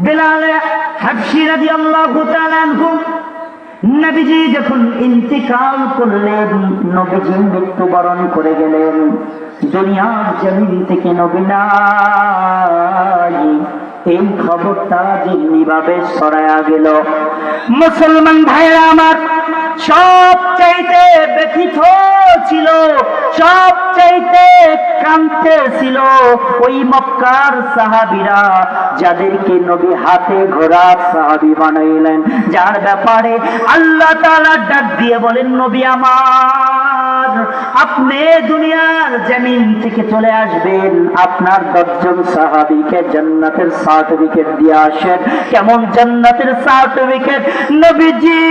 বেলাল হাবশী রাদিয়াল্লাহু তাআলা আনহু নবীজি যখন ইন্তিকাল করলেন, নবীজি মৃত্যুবরণ করে গেলেন, দুনিয়ার জমিন থেকে নবী নাই, এই খবরটা যেমনিভাবে ছড়ায়া গেল, মুসলমান ভাইরা আমার সবচাইতে ব্যথিত ছিল, সবচাইতে কাঁদতে ছিল ওই মক্কার সাহাবীরা, যাদেরকে নবী হাতে ঘোড়া সাহাবী বানাইলেন, যার ব্যাপারে আল্লাহ তাআলা ডাক দিয়ে বলেন, নবী আমার, আপনি দুনিয়ার জমিন থেকে চলে আসবেন, আপনার 10 জন সাহাবীকে জান্নাতের সার্টিফিকেট দিয়ে আসেন। কেমন জান্নাতের সার্টিফিকেট? নবীজি,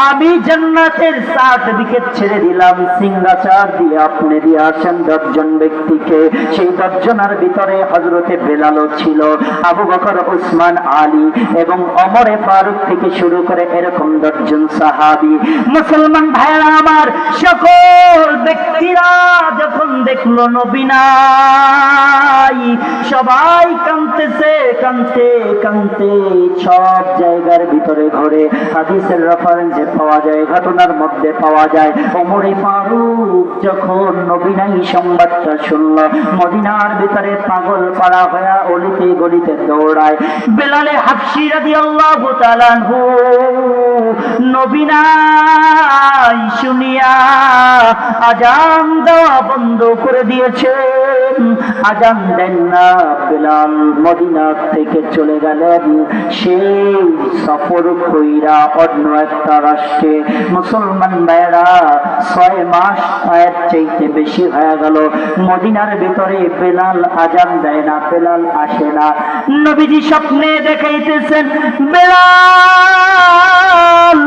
আমি জান্নাতের সার্টিফিকেট ছেড়ে দিলাম, সিংহাচার দিয়ে আপনি দিয়ে আসেন 10 জন ব্যক্তিকে। সেই 10 জনের ভিতরে হযরতে বেলালও ছিল, আবু বকর, উসমান, আলী এবং ওমর ফারুক থেকে শুরু করে এরকম 10 জন সাহাবী। মুসলমান ভাইরা আমার, সকল ব্যক্তিরা যখন দেখলো নবী নাই, সবাই কাঁদতেছে, কাঁদতে কাঁদতে সব জায়গার ভিতরে ঘরে হাদিসের রেফারেন্সে পাওয়া যায়, ঘটনার মধ্যে পাওয়া যায়, ওমর ফারুক যখন নবী নাই সংবাদটা শুনল, মদিনার ভিতরে পাগল পাড়া হয়ে অলিতে গলিতে দৌড়ায়। বেলাল হাবশী রাদিয়াল্লাহু তাআলা আনহু নবী নাই শুনিয়া আজান দেওয়া বন্ধ করে দিয়েছেন, আজান দেন না। বেলাল মদিনা থেকে চলে গেলেন সেই সফর কইরা অন্য একটা রাষ্ট্রে। মুসলমান ভাইরা 6 মাস এর চাইতে বেশি হয়ে গেল, মদিনার ভিতরে বেলাল আজান দেয় না, বেলাল আসে না। নবীজি স্বপ্নে দেখাইতেছেন, বেলাল,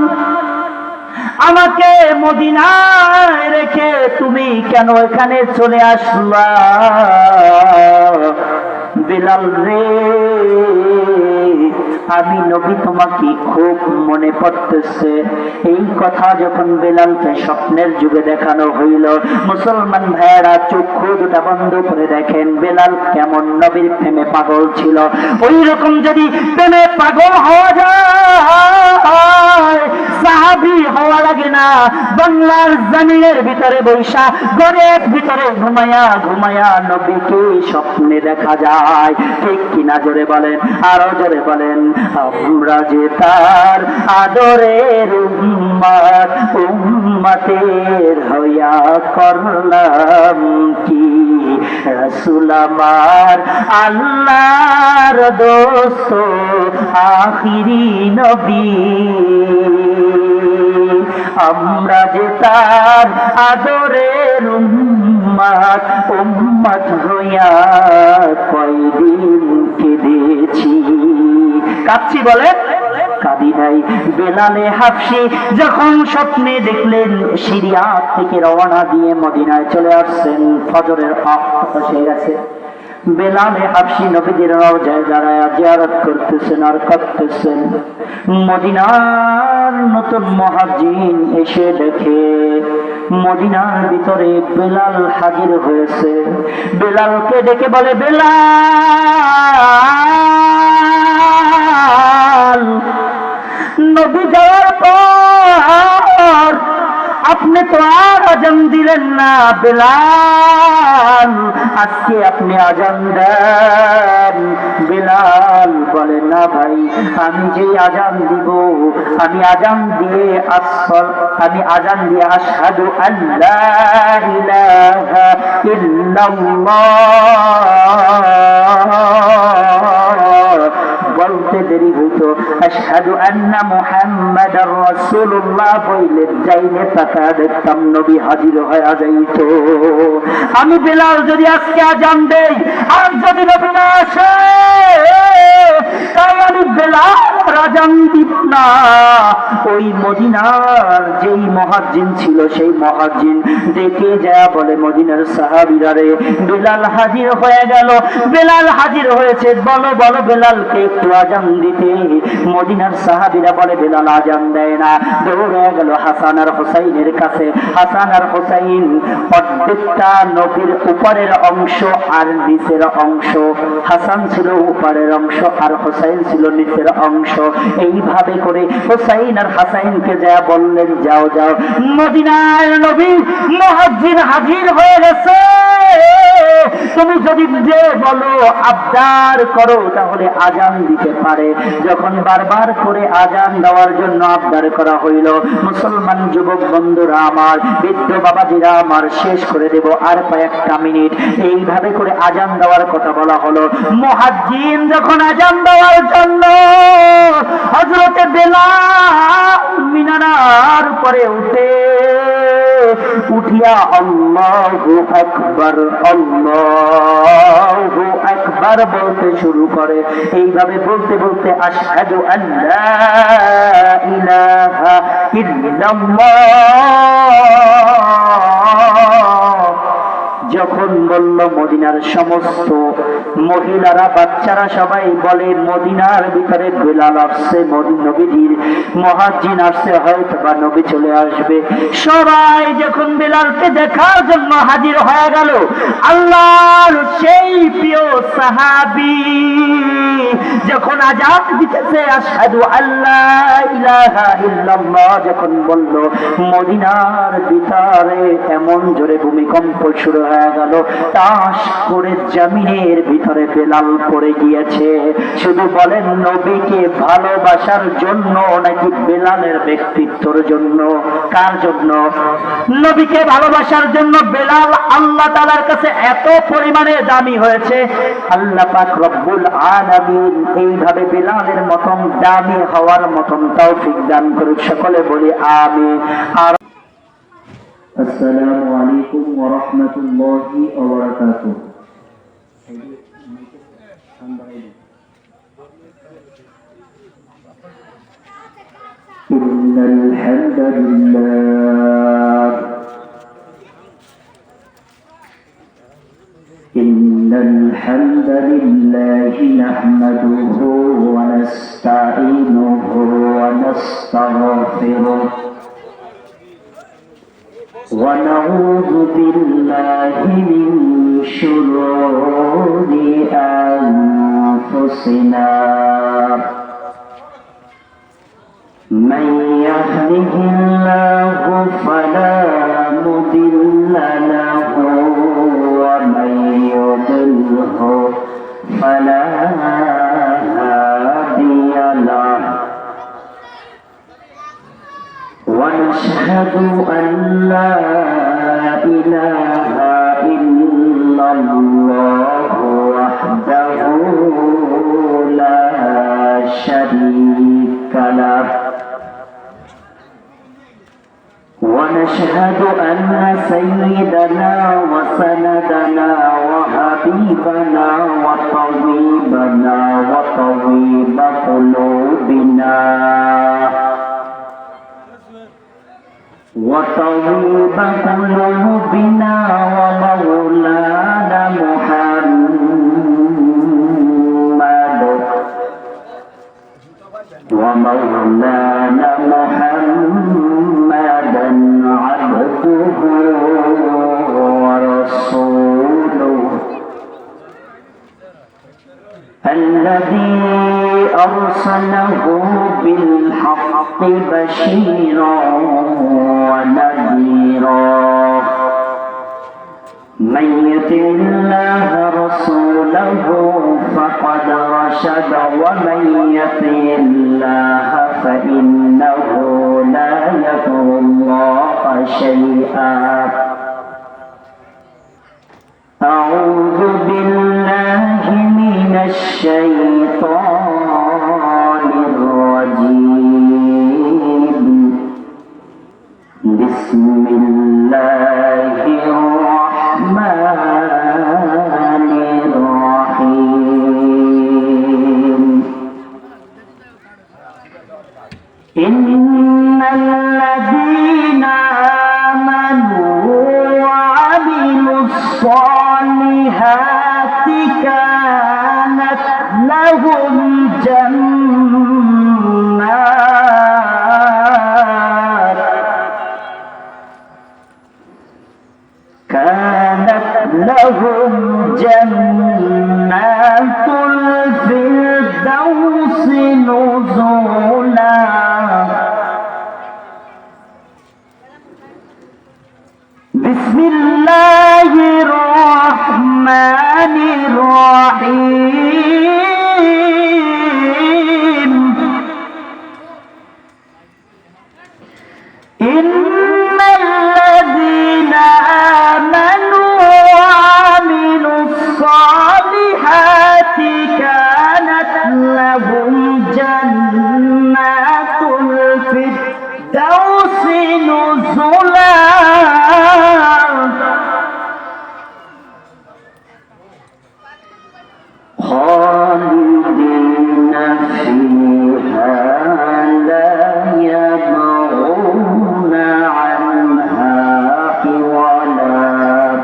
আমাকে মদিনায় রেখে তুমি কেন এখানে চলে আসলা? বেলাল রে, আমি নবী তোমাকে খুব মনে পড়তেছে। এই কথা যখন বেলালকে স্বপ্নের যুগে দেখানো হইল, মুসলমান ভাইয়েরা চক্ষু দুটা বন্ধ করে দেখেন বেলাল কেমন নবীর প্রেমে পাগল ছিল। ওই রকম যদি প্রেমে পাগল হওয়া যায়, সাহাবী হওয়া লাগে না, বাংলার জমিনের ভিতরে বৈশা ঘরের ভিতরে ঘুমায়া ঘুমায়া নবীকে স্বপ্নে দেখা যায়। ঠিক কিনা? জোরে বলেন, আরো জোরে বলেন। আমরা যে তার আদরের উম্মত, উম্মতের হইয়া করলাম কি? রাসূল আমার আল্লাহর দোস্ত আখিরি নবী, আমরা যে তার আদরের উম্মত, উম্মত হইয়া কয়দিন কেঁদেছি। কাঁদছি বলে? কাঁদি নাই। বেলালে হাবশী যখন স্বপ্নে দেখলেন সিরিয়া থেকে রওনা দিয়ে মদিনায় চলে আসছেন, ফজরের ওয়াক্ত হয়ে গেছে, বেলালে হাবশী নবীদের রওজায় দাঁড়ায়া জিয়ারত করতেছেন আর কাঁদতেছেন। মদিনার নতুন মুহাজ্জির এসে দেখে মদিনার ভিতরে বেলাল হাজির হয়েছে। বেলালকে ডেকে বলে, বেলাল, নবী যাওয়ার পর আপনি তো আর আজান দিলেন না, বেলাল আজকে আপনি আজান দেন। বেলাল বলে, না ভাই, আমি যে আজান দিব, আমি আজান দিয়ে আশহাদু আল্লা ইলাহা ইল্লাল্লাহ বলতে দেরি হইতো, আশহাদু আন্না মুহাম্মাদার রাসূলুল্লাহ বইলে যাইলে তাকা দেখতাম নবী হাজির হয়ে যাইত। আমি বেলাল যদি আজকে আজান দেই আর যদি নবী না আসে, তাই আমি বেলাল আজান দিব না, ওই ওই মদিনার যেই মুয়াজ্জিন ছিল সেই মুয়াজ্জিন দেখে যায় বলে, মদিনার সাহাবীরা রে, বেলাল হাজির হয়ে গেল। বেলাল হাজির হয়েছে, বলো বলো বেলালকে একটু আজান দিতে। মদিনার সাহাবীরা বলে বেলাল আজান দেয় না। দৌড়ে গেল হাসান আর হুসাইনের কাছে। হাসান আর হুসাইন অর্ধেকটা নবীর উপরের অংশ আর নিচের অংশ। হাসান ছিল উপরের অংশ আর হুসাইন ছিল নিচের অংশ। এইভাবে করে হুসাইন আর হাসাইনকে যা বললেন, যাও যাও, মদিনার নবী মুয়াজ্জিন হাজির হয়ে গেছে, তুমি যদি যে বলো আবদার করো তাহলে আজান দিতে পারে। যখন বারবার করে আজান দেওয়ার জন্য আবদার করা হইল, মুসলমান যুবক বন্ধুরা আমার, বৃদ্ধ বাবাজিরা আমার, শেষ করে দেব আর কয়েকটা মিনিট। এইভাবে করে আজান দেওয়ার কথা বলা হলো। মুয়াজ্জিন যখন আজান দেওয়ার জন্য হযরতে বেলাল মিনারার উপরে উঠিয়া আল্লাহু আকবার আল্লাহু আকবার বলতে শুরু করে। এইভাবে বলতে বলতে আশহাদু আল্লা ইলাহা ইল্লাল্লাহ যখন বলল, মদিনার সমস্ত মহিলারা, বাচ্চারা সবাই বলে মদিনার ভিতরে বেলাল আসছে, নবীজির মুয়াজ্জিন আসছে, হয়তো বা নবী চলে আসবে। সবাই যখন বেলালকে দেখার জন্য হাজির হয়ে গেল, আল্লাহর সেই প্রিয় সাহাবী যখন আজান দিতেছে আশহাদু আল্লা ইলাহা ইল্লাল্লাহ যখন বলল, মদিনার ভিতরে এমন জোরে ভূমিকম্প শুরু হয়ে গেল, তাস করে জমিনের ভিতরে বেলাল পড়ে গিয়েছে। শুধু বলেন নবীকে ভালোবাসার জন্য নাকি বেলালের ব্যক্তিত্বের জন্য? কার জন্য? নবীকে ভালোবাসার জন্য বেলাল আল্লাহ তাআলার কাছে এত পরিমাণে দামি হয়েছে। আল্লাহ পাক রব্বুল আলামিন এইভাবে বেলালের মতন দামি হওয়ার মতন তৌফিক দান করুক। সকলে বলি আমিন। আর আসসালামু আলাইকুম ওয়া রাহমাতুল্লাহি ওয়া বারাকাতুহু। ইন্নাল হামদালিল্লাহ ইন্নাল হামদালিল্লাহি নাহমাদুহু ওয়া নাস্তাঈনুহু ওয়া নাস্তাগফিরুহ ونعوذ بالله من شرور أنفسنا من يهده الله فلا مضل له ومن يضلل فلا هادي له ونشهد أن لا إله إلا الله وحده لا شريك له ونشهد أن سيدنا وسندنا وحبيبنا وطبيبنا وطبيب قلوبنا وطبيب قلوبنا ومولانا محمد محمدا عبده ورسوله الذي أرسله بالحق بشيرا ونذيرا من يطع الله رسوله فقد رشد ومن يطع الله فإنه لا يضر الله شيئا أعوذ بالله من الشيطان الرجيم بسم الله الرحمن الرحيم لهم جنات كانت لهم جنات الفردوس نزلا بسم الله الرحمن الرحيم إن الذين آمنوا وعملوا الصالحات كانت لهم جنات الفردوس نزلا خالدين فيها لا يبغون عنها حولا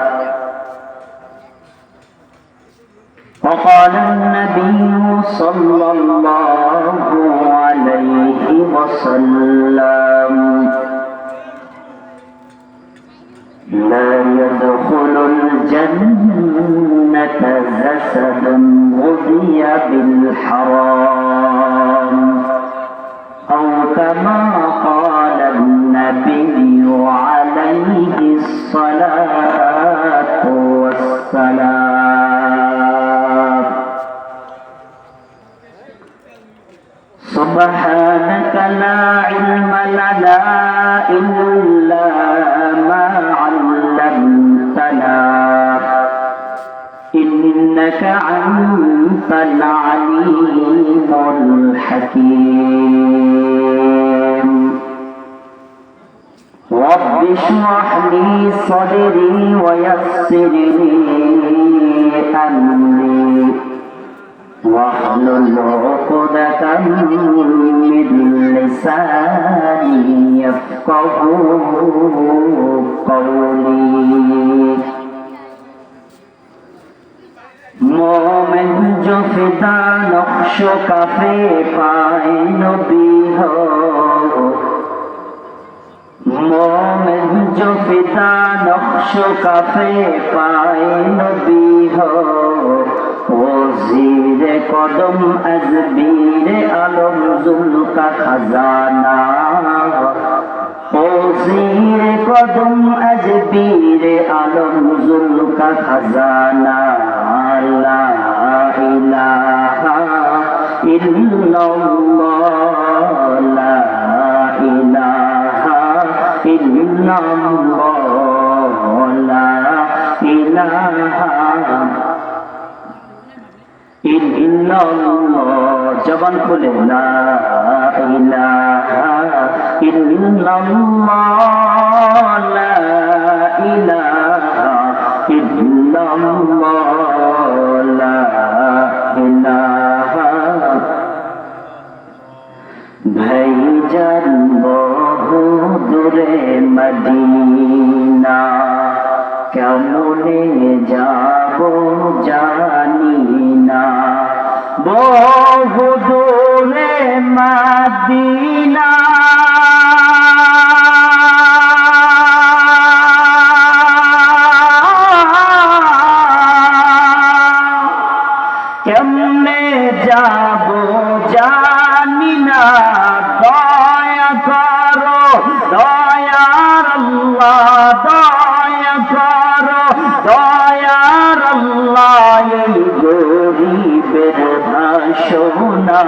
وقال النبي صلى الله عليه وسلم لا يدخل الجنة جسد غذي بالحرام أو كما قال النبي عليه الصلاة والسلام سبحانك لا علم لنا إلا ما علمتنا إنك أنت العليم الحكيم رب اشرح لي صدري ويسر لي أمري واحلل عقدة من لساني يفقهوا قولي مومن جو فدا نقش کافے پائے نبی ہو مومن جو فدا نقش کافے پائے نبی ہو وہ زیر قدم ازبیر علم ذل کا خزانہ وہ زیر قدم ازبیر علم ذل کا خزانہ لا إله إلا الله لا إله إلا الله لا إله إلا الله জবান খুলে লা ইলাহা ইল্লাল্লাহ লা ইলাহা ইল্লাল্লাহ লা ইলাহা ভাইজান বহু দূরে মদিনা কেমনে যাব জানি না বহু দূরে মদিনা কেমনে যাব জানি না দয়া করো দয়ার আল্লাহ দয়া করো দয়ার আল্লাহ এই গরিবের ভাষণা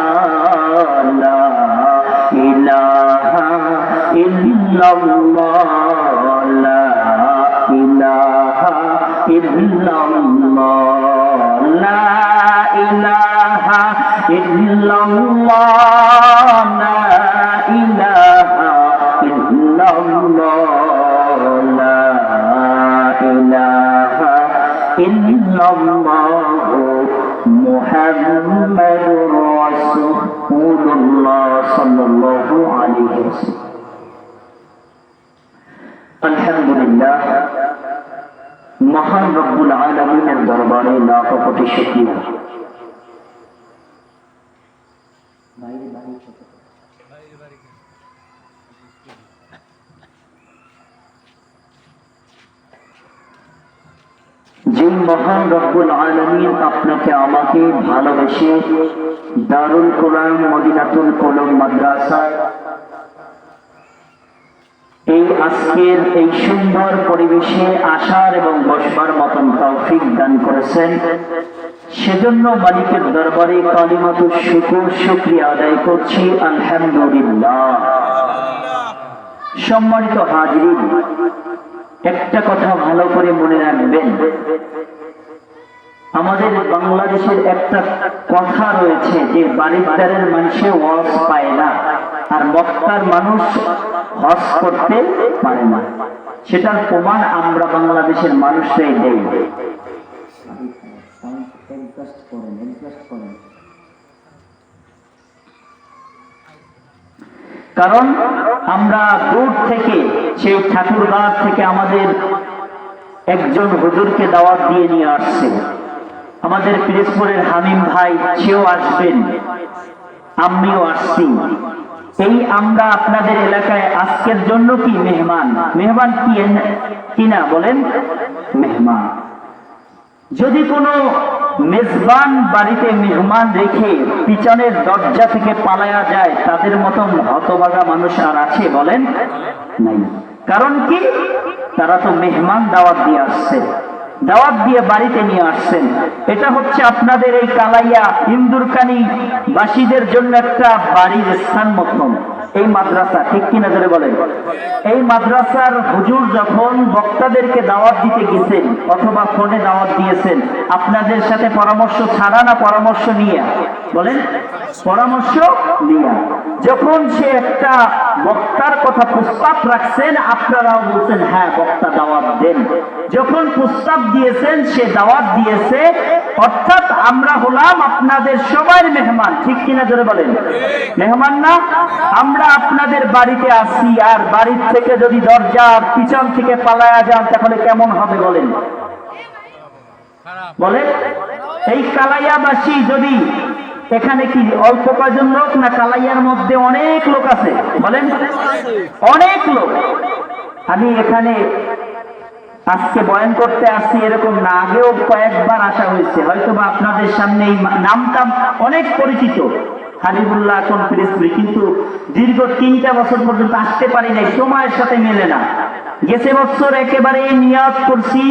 লা ইলাহা ইল্লাল্লাহ লা ইলাহা ইল্লাল্লাহ লা ইলাহা ইল্লাল্লাহ লা ইলাহা ইল্লাল্লাহ লা ইলাহা ইল্লাল্লাহ মুহাম্মাদুর রাসূলুল্লাহ সাল্লাল্লাহু আলাইহি ওয়াসাল্লাম আলহামদুলিল্লাহ মহান রব্বুল আলামিনের দরবারে লাখ কোটি শুকরিয়া যে মহান রব্বুল আলামিন আপনাকে আমাকে ভালোবেসে দারুল কোরআন মদিনাতুল কলম মাদ্রাসা এই আজকের এই সুন্দর পরিবেশে আসার এবং বসবার মতন তৌফিক দান করেছেন, সেজন্য মালিকের দরবারে কালিমাতুশ শুকর শুকরিয়া আদায় করছি, আলহামদুলিল্লাহ। সম্মানিত হাজিরিন, একটা কথা ভালো করে মনে রাখবেন, আমাদের বাংলাদেশের একটা কথা রয়েছে যে বাড়িদারের মানুষে ওয়াজ পায় না আর মক্কার মানুষ হজ করতে পারে না। সেটার প্রমাণ আমরা বাংলাদেশের মানুষরাই দেই। কারণ আমরা দূর থেকে সেই ঠাকুরগাঁও থেকে আমাদের একজন হুজুরকে দাওয়াত দিয়ে নিয়ে আসছে, আমাদের পিরোজপুরের হামিম ভাই সেও আসবেন, আমিও আসছি। এই আমরা আপনাদের এলাকায় আজকের জন্য কি মেহমান, মেহমান কি কিনা বলেন, মেহমান। যদি কোনো মেজবান বাড়িতে মেহমান রেখে পিছনের দরজা থেকে পালায়া যায়, তাদের মতন হতভাগা মানুষ আর আছে বলেন, নাই। কারণ কি, তারা তো মেহমান দাওয়াত দিয়ে আসছে, দাওয়াত দিয়ে বাড়িতে নিয়ে আসছেন। এটা হচ্ছে আপনাদের এই কালাইয়া ইন্দুরকানি বাসীদের জন্য একটা বাড়ির স্থান মতন এই মাদ্রাসা, ঠিক কিনা ধরে বলেন। এই মাদ্রাসার হুজুর যখন বক্তাদেরকে দাওয়াত দিতে গেছেন অথবা ফোনে দাওয়াত দিয়েছেন, আপনাদের সাথে পরামর্শ ছাড়া না পরামর্শ নিয়ে বলেন, পরামর্শ নিয়ে যখন সে একটা বক্তার কথা প্রস্তাব রাখছেন, আপনারাও বলছেন হ্যাঁ বক্তা দাওয়াত দেন। যখন প্রস্তাব দিয়েছেন, সে দাওয়াত দিয়েছে, অর্থাৎ আমরা হলাম আপনাদের সবার মেহমান, ঠিক কিনা ধরে বলেন, মেহমান না? আমরা আপনাদের বাড়িতে আসি, আর বাড়ির থেকে যদি দরজার পিছন থেকে পালায়া যান তাহলে কেমন হবে বলেন, বলেন। এই কালাইয়াবাসী যদি, এখানে কি অল্প কয়জন লোক না, কালাইয়ার মধ্যে অনেক লোক আছে বলেন, অনেক লোক। আমি এখানে আজকে বয়ান করতে আসছি এরকম না, আগেও কয়েকবার আসা হয়েছে, হয়তো বা আপনাদের সামনে এই নামটা অনেক পরিচিত, হাবিবুল্লাহ কোন পিরোজপুরি, কিন্তু দীর্ঘ 3টা বছর পর্যন্ত আসতে পারি নাই, সময়ের সাথে মেলে না। গেছে বছর একেবারে নিয়াত করছি,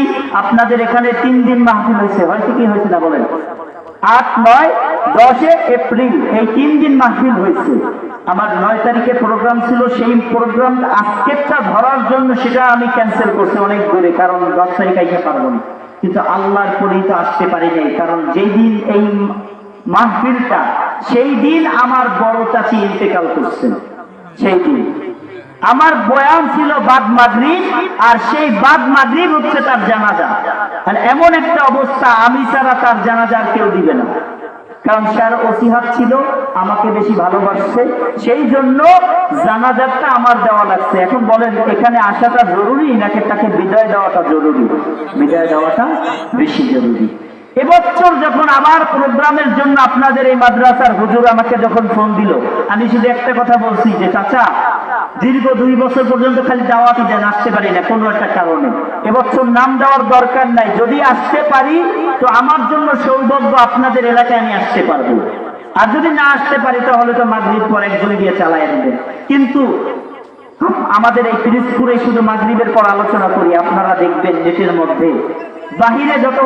আপনাদের এখানে 3 দিন মাহফিল হয়েছে, হয়তো কি হয়েছে না বলেন, 8, 9, 10 এপ্রিল এই 3 দিন মাহফিল হয়েছে। আমার 9 তারিখে প্রোগ্রাম ছিল, সেই প্রোগ্রাম আজকেরটা ধরার জন্য সেটা আমি ক্যান্সেল করছি অনেক দূরে, কারণ 10 তারিখ আইতে পারবো না। কিন্তু আল্লাহর পরেই তো আসতে পারি নাই, কারণ যেই দিন এই মাহফিলটা, সেই দিন আমার বড় চাচি ইন্তেকাল করছেন। সেই দিন আমার বয়ান ছিল বাদ মাগরিব, আর সেই বাদ মাগরিব হচ্ছে তার জানাজা। আর এমন একটা অবস্থা, আমি ছাড়া তার জানাজা কেউ দিবে না, কারণ তার ওসিহাত ছিল, আমাকে বেশি ভালোবাসছে, সেই জন্য জানাজাটা আমার দেওয়া লাগছে। এখন বলেন, এখানে আসাটা জরুরি নাকি তাকে বিদায় দেওয়াটা জরুরি? বিদায় দেওয়াটা বেশি জরুরি। এবছর যখন আমার প্রোগ্রামের জন্য আপনাদের এই মাদ্রাসার হুজুর আমাকে যখন ফোন দিল, আমি শুধু একটা কথা বলছি যে চাচা, দীর্ঘ 2 বছর পর্যন্ত খালি দাওয়াতই দেন, আসতে পারি না কোনো একটা কারণে, এবছর নাম দেওয়ার দরকার নাই, যদি আসতে পারি তো আমার জন্য সৌভাগ্য, আপনাদের এলাকায় আমি আসতে পারবো, আর যদি না আসতে পারি তাহলে তো মাগরিব পর একজনে দিয়ে চালাইয়া দিবেন। কিন্তু আমাদের এই পিরোজপুরে শুধু মাগরিবের পর আলোচনা করি, আপনারা দেখবেন নেটের মধ্যে বাহিরে যত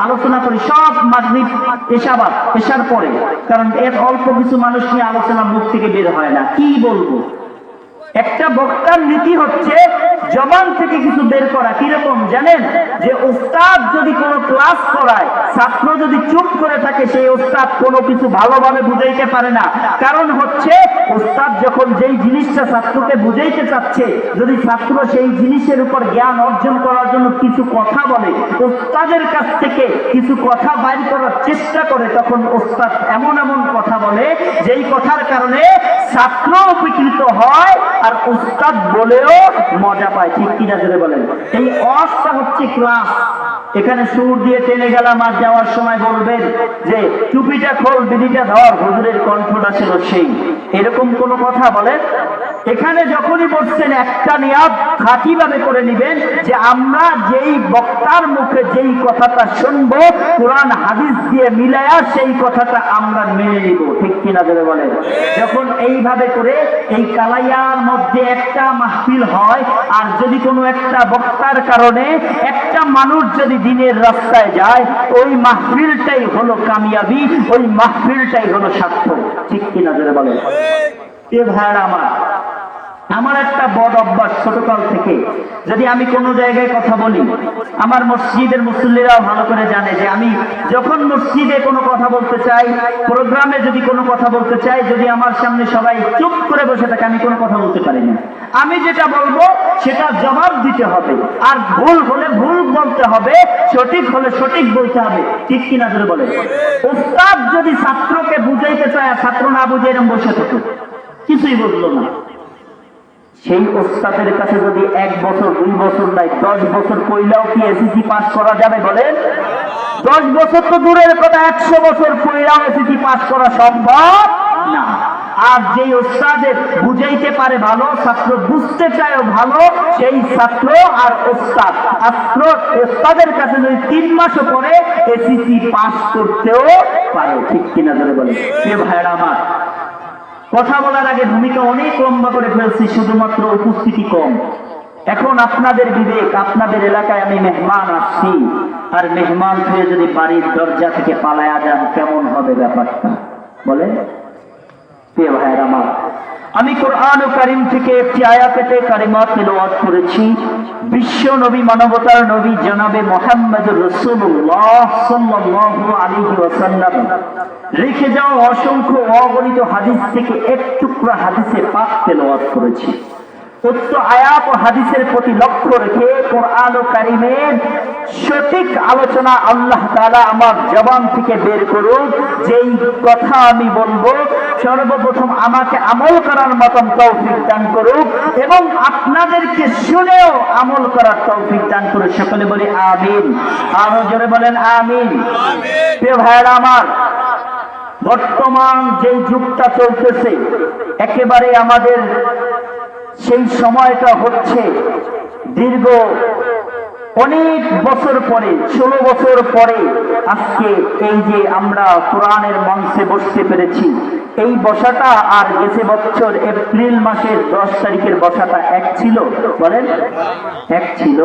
আলোচনা করি সব মাগরিব এশার পরে, কারণ এর অল্প কিছু মানুষ নিয়ে আলোচনা মুখ থেকে বের হয় না। কি বলবো, একটা বক্তার নীতি হচ্ছে জবান থেকে কিছু বের করা। কিরকম জানেন, যে ওস্তাদ যদি কোনো ক্লাস করায়, ছাত্র যদি চুপ করে থাকে, সেই ওস্তাদ কোনো কিছু ভালোভাবে বুঝাইতে পারে না। কারণ হচ্ছে ওস্তাদ যখন যেই জিনিসটা ছাত্রকে বুঝাইতে চাচ্ছে, যদি ছাত্র সেই জিনিসের উপর জ্ঞান অর্জন করার জন্য কিছু কথা বলে, ওস্তাদের কাছ থেকে কিছু কথা বাইর করার চেষ্টা করে, তখন ওস্তাদ এমন এমন কথা বলে যেই কথার কারণে ছাত্র উপকৃত হয় আর উস্তাদ বলেও মজা পায়, ঠিক কিনা জোরে বলেন। এই অবস্থা হচ্ছে ক্লাস, এখানে সুর দিয়ে টেনে গেলাম, আর যাওয়ার সময় বলবেন যে টুপিটা খোল, বিড়িটা ধর, হুজুরের কণ্ঠটা ছিল সেই। এরকম কোনো কথা বলেন? এখানে যখনই বসছেন একটা নিয়াত খাঁটিভাবে করে নিবেন যে আমরা যেই বক্তার মুখে যেই কথাটা শুনবো কোরআন হাদিস দিয়ে মিলায়া সেই কথাটা আমরা মেনে নিব, ঠিক কিনা জোরে বলেন? যখন এইভাবে করে এই কালাইয়ার মধ্যে একটা মাহফিল হয়, আর যদি কোনো একটা বক্তার কারণে একটা মানুষ যদি দিনের রাস্তায় যায়, ওই মাহফিলটাই হলো কামিয়াবি, ওই মাহফিলটাই হলো সার্থক, ঠিক কিনা জোরে বলেন? এ ভাইরা আমার একটা বদ অভ্যাস ছোটকাল থেকে, যদি আমি কোনো জায়গায় কথা বলি, আমার মসজিদের মুসল্লিরাও ভালো করে জানে যে আমি যখন মসজিদে কোনো কথা বলতে চাই, প্রোগ্রামে যদি কোনো কথা বলতে চাই, যদি আমার সামনে সবাই চুপ করে বসে থাকে, আমি কোনো কথা বলতে পারি না। আমি যেটা বলবো সেটা জবাব দিতে হবে, আর ভুল হলে ভুল বলতে হবে, সঠিক হলে সঠিক বলতে হবে, ঠিক কিনা ধরে বলে? ওস্তাদ যদি ছাত্রকে বুঝাইতে চায় আর ছাত্র না বুঝে এরকম বসে থাকে, কিছুই বুঝলো না, সেই ওস্তাদের কাছে যদি 1 বছর 2 বছর নাই 10 বছর কইলেও কি এসএসসি পাস করা যাবে বলেন? 10 বছর তো দূরের কথা, 100 বছর কইলেও এসএসসি পাস করা সম্ভব না। আর যেই ওস্তাদের বুঝাইতে পারে ভালো, ছাত্র বুঝতে চায় ভালো, সেই ছাত্র আর ওস্তাদের কাছে যদি 3 মাসও পরে এসএসসি পাস করতেও পারে, ঠিক কিনা ধরে বলে? এ ভাইরা আমার, কথা বলার আগে ভূমিকা অনেক লম্বা করে ফেলছি, শুধুমাত্র উপস্থিতি কম। এখন আপনাদের বিবেক, আপনাদের এলাকায় আমি মেহমান আসছি, আর মেহমান হয়ে যদি বাড়ির দরজা থেকে পালায়া যান, কেমন হবে ব্যাপারটা বলেন? প্রিয় ভাইয়ের আমার, আমি কোরআন ও কারীম থেকে একটি আয়াতে কারিমা তেলাওয়াত করেছি। বিশ্ব নবী, মানবতার নবী জনাবে মুহাম্মদুর রাসূলুল্লাহ সাল্লাল্লাহু আলাইহি ওয়াসাল্লাম রেখে যাওয়া অসংখ্য অগণিত হাদিস থেকে এক টুকরা হাদিসে পাক তেলাওয়াত করেছি। উক্ত আয়াত ও হাদিসের প্রতি লক্ষ্য রেখে কোরআন ও কারীমের সঠিক আলোচনা আল্লাহ তাআলা আমার জবান থেকে বের করুন। যেই কথা আমি বলবো, সর্বপ্রথম আমাকে আমল করার মতন তৌফিক দান করুক, এবং আপনাদেরকে শুনেও আমল করার তৌফিক দান করুক। সকলে বলি আমিন। আরো জোরে বলেন আমিন। প্রিয় ভাইরা আমার, বর্তমান যেই যুগটা চলতেছে, একেবারে আমাদের সেই সময়টা হচ্ছে দীর্ঘ অনেক বছর পরে, 16 বছর পরে আজকে এই যে আমরা কোরআনের মঞ্চে বসতে পেরেছি। এই বসাটা আর গেছে বছর এপ্রিল মাসের 10 তারিখের বসাটা এক ছিল বলেন? এক ছিল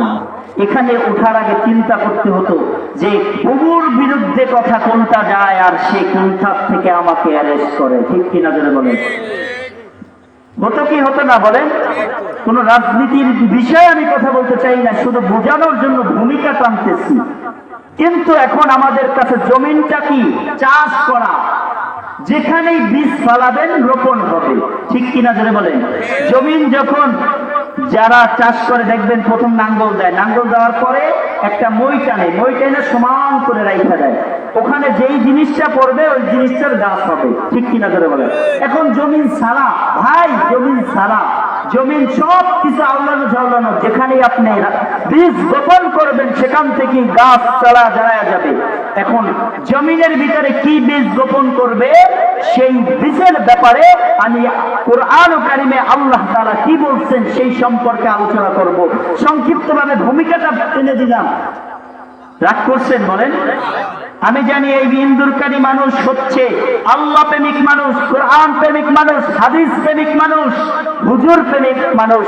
না। এখানে ওঠার আগে চিন্তা করতে হতো যে বুবুর বিরুদ্ধে কথা কোনটা যায়, আর সে কোনটা থেকে আমাকে অ্যারেস্ট করে, ঠিক কিনা জোরে বলেন? হতো কি হতো না বলেন? কোন রাজনীতির বিষয়ে আমি কথা বলতে চাই না, শুধু বোঝানোর জন্য ভূমিকা টানতেছি। কিন্তু এখন আমাদের কাছে জমিনটা কি? চাষ করা, যেখানেই বীজ ফলাবেন রোপণ হবে, ঠিক কিনা জোরে বলেন? জমিন যখন যারা চাষ করে দেখবেন প্রথম নাঙ্গল দেয়, নাঙ্গল দেওয়ার পরে একটা মই টানে, মই টেনে সমান করে রাইখা দেয়, ওখানে যেই জিনিসটা পড়বে ওই জিনিসটার গাছ হবে, ঠিক কিনা করে বলে? এখন জমিন ছাড়া ভাই, জমিন ছাড়া, জমিন সব কিছু আওলানো ঝাওলানো, যেখানেই আপনি বীজ বপন করবেন সেখান থেকে গাছ চারা দাঁড়ায় যাবে। এখন জমিনের ভিতরে কি বীজ বপন করবে, সেই বীজের ব্যাপারে আমি কোরআন ও কারীমে আল্লাহ তাআলা কি বলছেন সেই সম্পর্কে আলোচনা করব। সংক্ষিপ্তভাবে ভূমিকাটা টেনে দিলাম, রাগ করছেন বলেন? আমি জানি এই ইন্দুরকারী মানুষ হচ্ছে আল্লাহ প্রেমিক মানুষ, কোরআন প্রেমিক মানুষ, হাদিস প্রেমিক মানুষ, হুজুর প্রেমিক মানুষ,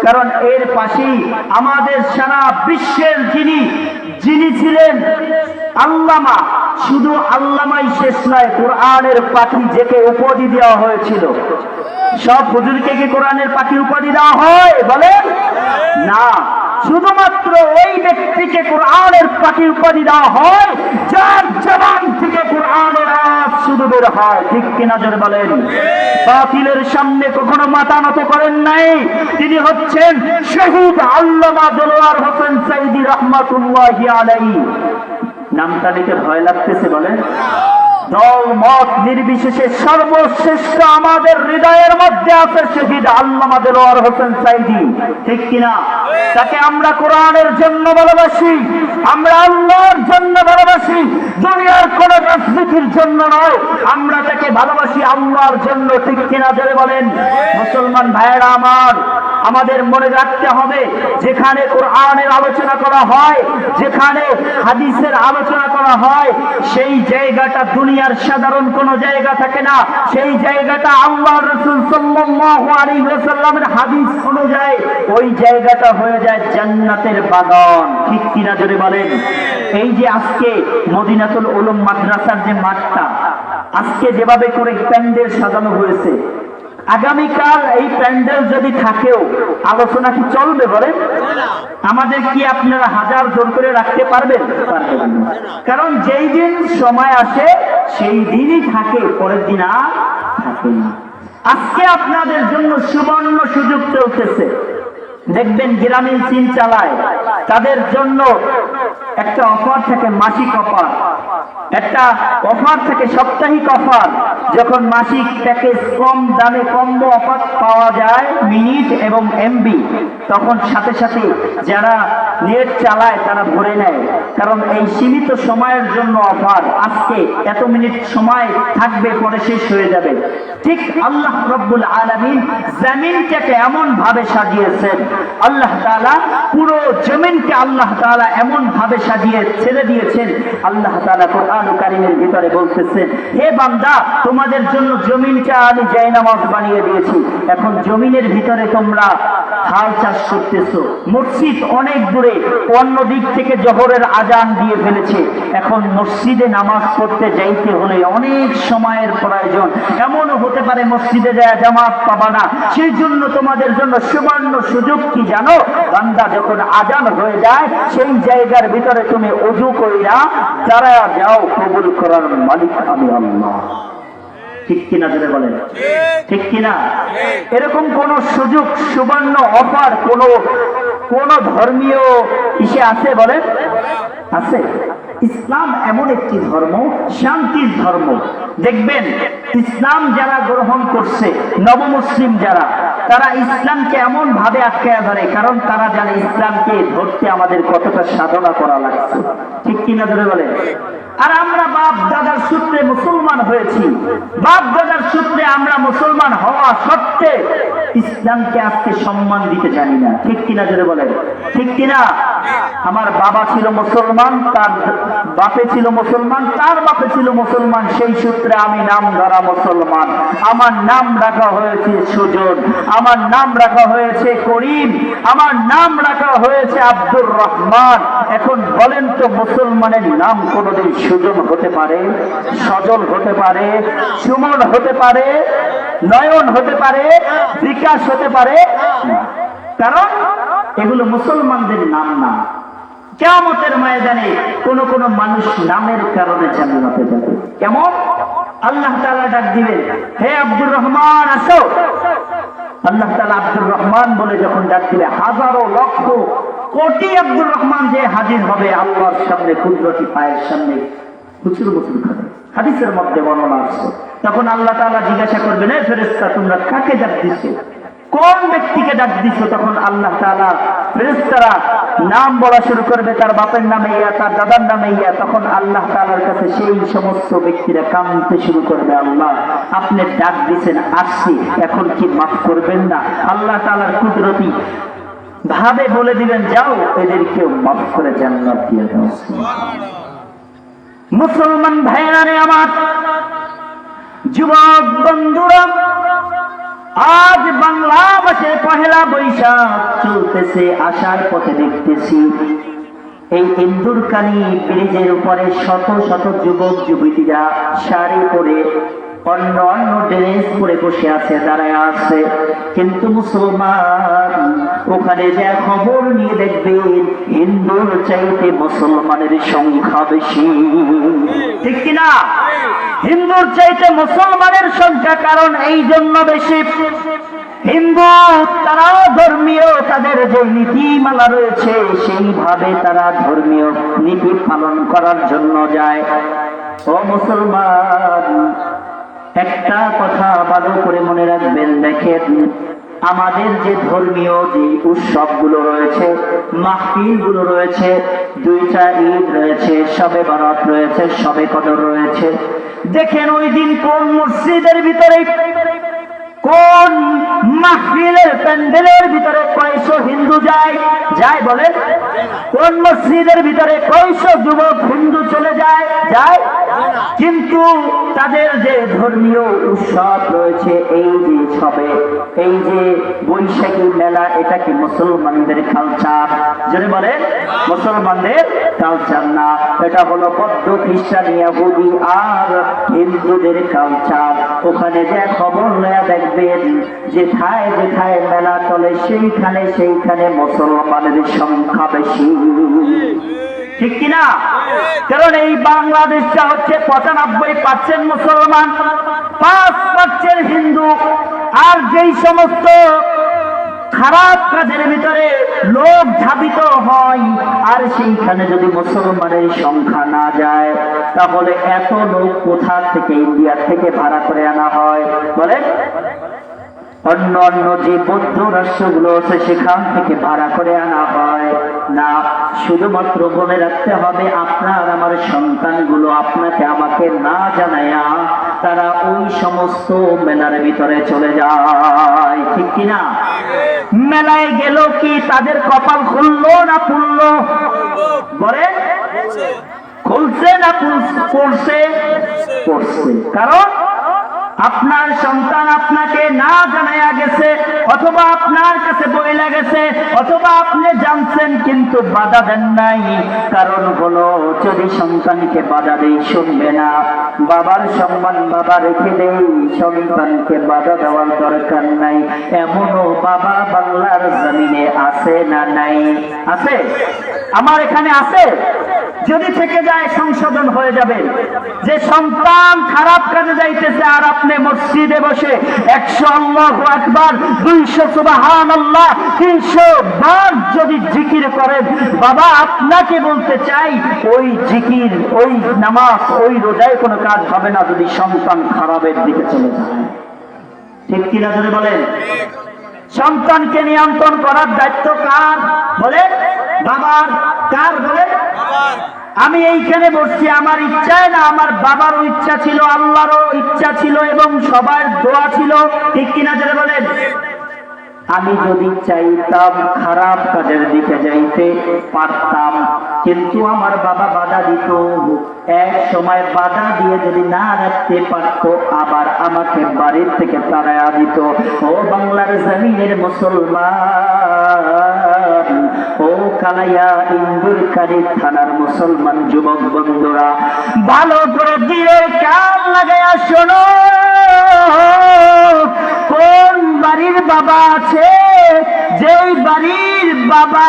কারণ এর পাশেই আমাদের সারা বিশ্বের যিনি ছিলেন আল্লামা, শুধু আল্লামাই শেষ নয়, কোরআনের পাখি যাকে উপাধি দেওয়া হয়েছিল। সব হুজুরকে কি কোরআনের পাখি উপাধি দেওয়া হয় বলেন? না, শুধুমাত্র ওই ব্যক্তিকে কোরআনের পাখি উপাধি দেওয়া হয় যার জবান থেকে কোরআনের আওয়াজ শুধু বের হয়, ঠিক কিনা জোরে বলেন? বাতিলের সামনে কখনো মাথা নত করেন নাই। তিনি হচ্ছেন শহীদ আল্লামা দেলোয়ার হোসেন সাঈদী রাহমাতুল্লাহি আলাইহি। নামটা লিখে ভয় লাগতেছে বলেন? দল মত নির্বিশেষে সর্বশ্রেষ্ঠ আমাদের হৃদয়ের মধ্যে আছে শহীদ আল্লামা দেলোয়ার হোসেন সাইদি, ঠিক কিনা? তাকে আমরা কোরআনের জন্য ভালোবাসি, আমরা আল্লাহর জন্য ভালোবাসি, দুনিয়ার কোন রাজনীতির জন্য নয়, আমরা তাকে ভালোবাসি আল্লাহর জন্য, ঠিক কিনা? জোরে বলেন। মুসলমান ভাইয়েরা আমার, আমাদের মনে রাখতে হবে, যেখানে কোরআনের আলোচনা করা হয়, যেখানে হাদিসের আলোচনা করা হয়, সেই জায়গাটা দুনিয়ার সাধারণ কোনো জায়গা থাকে না, সেই জায়গাটা আল্লাহর রাসূল সাল্লাল্লাহু আলাইহি ওয়াসাল্লামের হাদিস অনুযায়ী ওই জায়গাটা হয়ে যায় জান্নাতের বাগান, ঠিক কিনা? জোরে বলেন। এই যে আজকে মদিনাতুল উলুম মাদ্রাসার যে মাঠটা আজকে যেভাবে করে প্যান্ডেল সাজানো হয়েছে, আগামীকাল এই প্যান্ডেল যদি থাকেও আলোচনা কি চলবে বলেন? আমাদের কি আপনারা হাজার জোর করে রাখতে পারবেন? পারবেন না। কারণ যেই দিন সময় আসে সেই দিনই থাকে, পরের দিন আর থাকে না। আজকে আপনাদের জন্য সুবর্ণ সুযোগ চলতেছে। দেখবেন গ্রামীণ সিম চালায়, তাদের জন্য একটা অফার থাকে, মাসিক অফার, একটা অফার থাকে, সাপ্তাহিক অফার। যখন মাসিক প্যাকেজ কম দামে কম্বো অফার পাওয়া যায়, মিনিট এবং এমবি, তখন সাথে সাথে যারা নেট চালায় তারা ভরে নেয়, কারণ এই সীমিত সময়ের জন্য অফার। আজকে এত মিনিট সময় থাকবে, পরে শেষ হয়ে যাবে। ঠিক আল্লাহ রব্বুল আলামিন জমিনটাকে এমন ভাবে সাজিয়েছেন, আল্লাহ তাআলা পুরো জমিনকে আল্লাহ তাআলা এমন ভাবে সাজিয়ে ছেড়ে দিয়েছেন। আল্লাহ তাআলা কোরআনুল কারীমের ভিতরে বলতেছেন, হে বান্দা, তোমাদের জন্য জমিনটা আমি জায়নামাজ বানিয়ে দিয়েছি। এখন জমিনের ভিতরে তোমরা হাল চাষ করতেছো। মসজিদ অনেক দূরে, অন্য দিক থেকে জোহরের আজান দিয়ে ফেলেছে। এখন মসজিদে নামাজ পড়তে যাইতে হলে অনেক সময়ের প্রয়োজন, এমনও হতে পারে মসজিদে যায় জামাত পাবা না। সেই জন্য তোমাদের জন্য সুবর্ণ সুযোগ কি জানো? বান্দা যখন আজান হয়ে যায় সেই জায়গার ভিতরে তুমি ওযু কইরা দাঁড়ায়া যাও, কবুল করার মালিক আমি আল্লাহ, ঠিক কিনা? জোরে বলেন, ঠিক কিনা? এরকম কোন সুযোগ, সুবর্ণ অফার কোন ধর্মীয় ইসে আছে বলেন? আছে? ইসলাম এমন একটি ধর্ম, শান্তির ধর্ম। দেখবেন ইসলাম যারা গ্রহণ করছে, নবমুসলিম যারা, তারা ইসলামকে এমন ভাবে আটকায়া ধরে, কারণ তারা জানে ইসলামকে ধরতে আমাদের কতটা সাধনা করা লাগছে, ঠিক কিনা? ধরে বলে। আর আমরা বাপ দাদার সূত্রে মুসলমান হয়েছি, বাপ দাদার সূত্রে আমরা মুসলমান হওয়া সত্ত্বে ইসলামকে আজকে সম্মান দিতে জানি না, ঠিক কিনা? ধরে বলে, ঠিক কিনা? আমার বাবা ছিল মুসলমান, তার বাপে ছিল মুসলমান, তার বাপে ছিল মুসলমান, সেই সূত্রে আমি নাম ধরা মুসলমান। আমার নাম রাখা হয়েছে সুজন, আমার নাম রাখা হয়েছে করিম, আমার নাম রাখা হয়েছে আব্দুর রহমান। এখন বলেন তো, মুসলমানের নাম কোনদিন সুজন হতে পারে, সজল হতে পারে, সুমন হতে পারে, নয়ন হতে পারে, বিকাশ হতে পারে? কারণ এগুলো মুসলমানদের নাম না। কিয়ামতের ময়দানে কোন কোন মানুষ নামের কারণে জান্নাতে যাবে। কেমন? আল্লাহ তাআলা ডাক দিবেন, হে আব্দুর রহমান আসো। আল্লাহ তাআলা আব্দুর রহমান বলে যখন ডাক দিবে, হাজারো লক্ষ কোটি আব্দুর রহমান যে হাজির হবে আল্লাহর সামনে, কুদরতি পায়ের সামনে খুচুর মুচুর খাবে। হাদিসের মধ্যে বর্ণনা আছে। তখন আল্লাহ তাআলা জিজ্ঞাসা করবেন, হে ফেরেশতা, তোমরা কাকে ডাক দিছো? কোন ব্যক্তিকে ডাক দিছো? তখন আল্লাহ তাআলা, ফেরেশতারা নাম বলা শুরু করবে, তার বাপের নামে ইয়া, তার দাদার নামে ইয়া। তখন আল্লাহ তাআলার কাছে সেই সমস্ত ব্যক্তিরা কাঁদতে শুরু করবে, আল্লাহ আপনি ডাক দিয়েছেন, আসছি, এখন কি মাফ করবেন না? আল্লাহ তাআলার কুদরতি ভাবে বলে দিবেন, যাও এদেরকে মাফ করে জান্নাত দিয়ে দাও। মুসলমান ভাইয়েরা রে আমার, যুবক বন্ধুরা, আজ বাংলা মাসে পহেলা বৈশাখ চলতেছে, আসার পথে দেখতেছি এই ইন্দুরকানী ব্রিজের উপরে শত শত যুবক যুবতীরা শাড়ি পরে, অন্য অন্য ড্রেস পরে বসে আছে, দাঁড়ায় আছে। কিন্তু মুসলমান ওখানে যে খবর নিয়ে দেখবেন, হিন্দুর চাইতে মুসলমানের সংখ্যা বেশি, ঠিক কিনা? হিন্দুর চাইতে মুসলমানের সংখ্যা কারণ এই জন্য বেশি, হিন্দু তারা ধর্মীয়, তাদের যে নীতিমালা রয়েছে সেইভাবে তারা ধর্মীয় নীতি পালন করার জন্য যায়। ও মুসলমান, একটা কথা ভালো করে মনে রাখবেন। দেখেন, আমাদের যে ধর্মীয় যে উৎসবগুলো রয়েছে, মাহফিলগুলো রয়েছে, দুইটা ঈদ রয়েছে, শবে বরাত রয়েছে, শবে কদর রয়েছে। দেখেন ওই দিন কোন মসজিদের ভিতরে, কোন মাহফিলের প্যান্ডেলের ভিতরে কয়শো হিন্দু যায়? যায় বলেন? কোন মসজিদের ভিতরে কয়শো যুবক হিন্দু চলে যায়? যায়। কিন্তু তাদের যে ধর্মীয় উৎসব রয়েছে, এই যে ছবে, এই যে বৈশাখী মেলা, এটা কি মুসলমানদের কালচার? যদি বলে মুসলমানদের কালচার না, এটা হলো বৌদ্ধ, খ্রিস্টান, ইহুদি আর হিন্দুদের কালচার। ওখানে যে খবর লয়া দেখবেন, যেখানে যেখানে মেলা চলে সেইখানে মুসলমানের সংখ্যা বেশি, ঠিক কিনা? কারণ এই বাংলাদেশটা হচ্ছে 95% মুসলমান, 5% হিন্দু। আর যেই সমস্ত খারাপ কাজের ভিতরে লোক ধাবিত হয়, আর সেইখানে যদি মুসলমানের সংখ্যা না যায়, তাহলে এত লোক কোথা থেকে, ইন্ডিয়া থেকে ভাড়া করে আনা হয় বলে? অন্য অন্য যে বৌদ্ধ রাষ্ট্রগুলো আছে সেখান থেকে ভাড়া করে আনা হয় না। শুধুমাত্র মনে রাখতে হবে, আপনার আমার সন্তানগুলো আপনাকে আমাকে না জানায়া তারা ওই সমস্ত মেলার ভিতরে চলে যায়, ঠিক কিনা? মেলায় গেল কি তাদের কপাল খুললো না পুড়লো? বলে খুলছে না পড়ছে? পড়ছে। কারণ আপনার সন্তান আপনাকে না জানাইয়া গেছে, অথবা আপনার কাছে বইলা গেছে, অথবা আপনি জানছেন কিন্তু বাধা দেন নাই। কারণ হলো, যদি সন্তানকে বাধা দেই শুনবে না। বাবার সম্মান বাবা রেখে দেই, সন্তানকে বাধা দেওয়ার দরকার নাই। এমনও বাবা বাংলার জমিনে আছে না নাই? আছে। আমার এখানে আছে। যদি থেকে যায় সংশোধন হয়ে যাবে। যে সন্তান খারাপ কাজে যাইতেছে আর আপনি মসজিদে বসে 100 আল্লাহু আকবার, 200 সুবহানাল্লাহ, 300 বার যদি জিকির করেন, বাবা আপনাকে বলতে চাই, ওই জিকির, ওই নামাজ, ওই রোজায় কোনো কাজ হবে না যদি সন্তান খারাপের দিকে চলে যায়, ঠিক কিনা? যদি বলেন, সন্তানকে নিয়ন্ত্রণ করার দায়িত্ব কার? বলে বাবার। কার? বলে আমি এইখানে বসছি আমার ইচ্ছায় না, আমার বাবারও ইচ্ছা ছিল, আল্লাহরও ইচ্ছা ছিল, এবং সবার দোয়া ছিল, ঠিক কিনা? যারা বলেন, আমি যদি চাইতাম খারাপ কাজের দিকে যাইতে পারতাম, কিন্তু আমার বাবা বাধা দিত। এক সময় বাধা দিয়ে যদি না রাখতে পারত, আবার আমাকে বাড়ির থেকে তাড়াইয়া দিত। ও বাংলার জমিনের মুসলমান, ও কালাইয়া ইন্দুরকারী থানার মুসলমান যুবক বন্ধুরা, ভালো করে দিয়ে কান লাগাইয়া শোনো। কোন বাড়ির বাবা আছে, যেই বাড়ির বাবা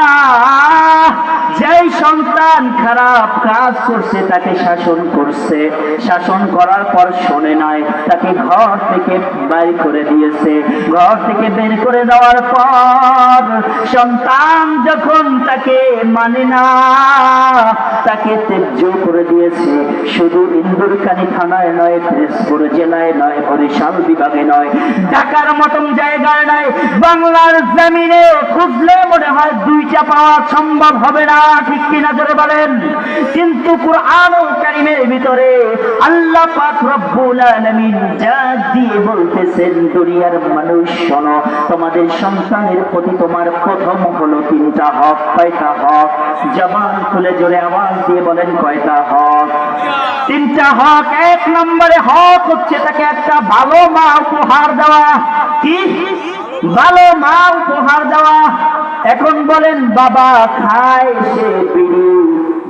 যেই সন্তান খারাপ কাজ করছে তাকে শাসন করছে, শাসন করার পর শোনে নাই, তাকে ঘর থেকে বের করে দিয়েছে। ঘর থেকে বের করে দেওয়ার পর সন্তান যখন তাকে মানে না, তাকে ত্যায্য করে দিয়েছে। শুধু ইন্দুরকানী থানায় নয়, পিরোজপুর জেলায় নয়, বরিশাল বিভাগে নয়, ঢাকার মতন জায়গায় নয়, বাংলার জমিনে খুঁজলে মনে হয় দুইটা পাওয়া সম্ভব হবে না, ঠিক কিনা? জোরে বলেন। কিন্তু কুরআন কারীমের ভিতরে আল্লাহ পাক রব্বুল আলামিন যা দিয়ে বলতেছেন, দুনিয়ার মানুষ শোনো, তোমাদের সন্তানের প্রতি তোমার প্রথম হলো 3টা হক। কয়টা হক? জবান খুলে জোরে আওয়াজ দিয়ে বলেন, কয়টা হক? 3টা হক। 1 নম্বরে হক হচ্ছে তাকে একটা ভালো মা উপহার দেওয়া। কি? ভালো মা উপহার দেওয়া। এখন বলেন, বাবা খায় সে বিড়ি,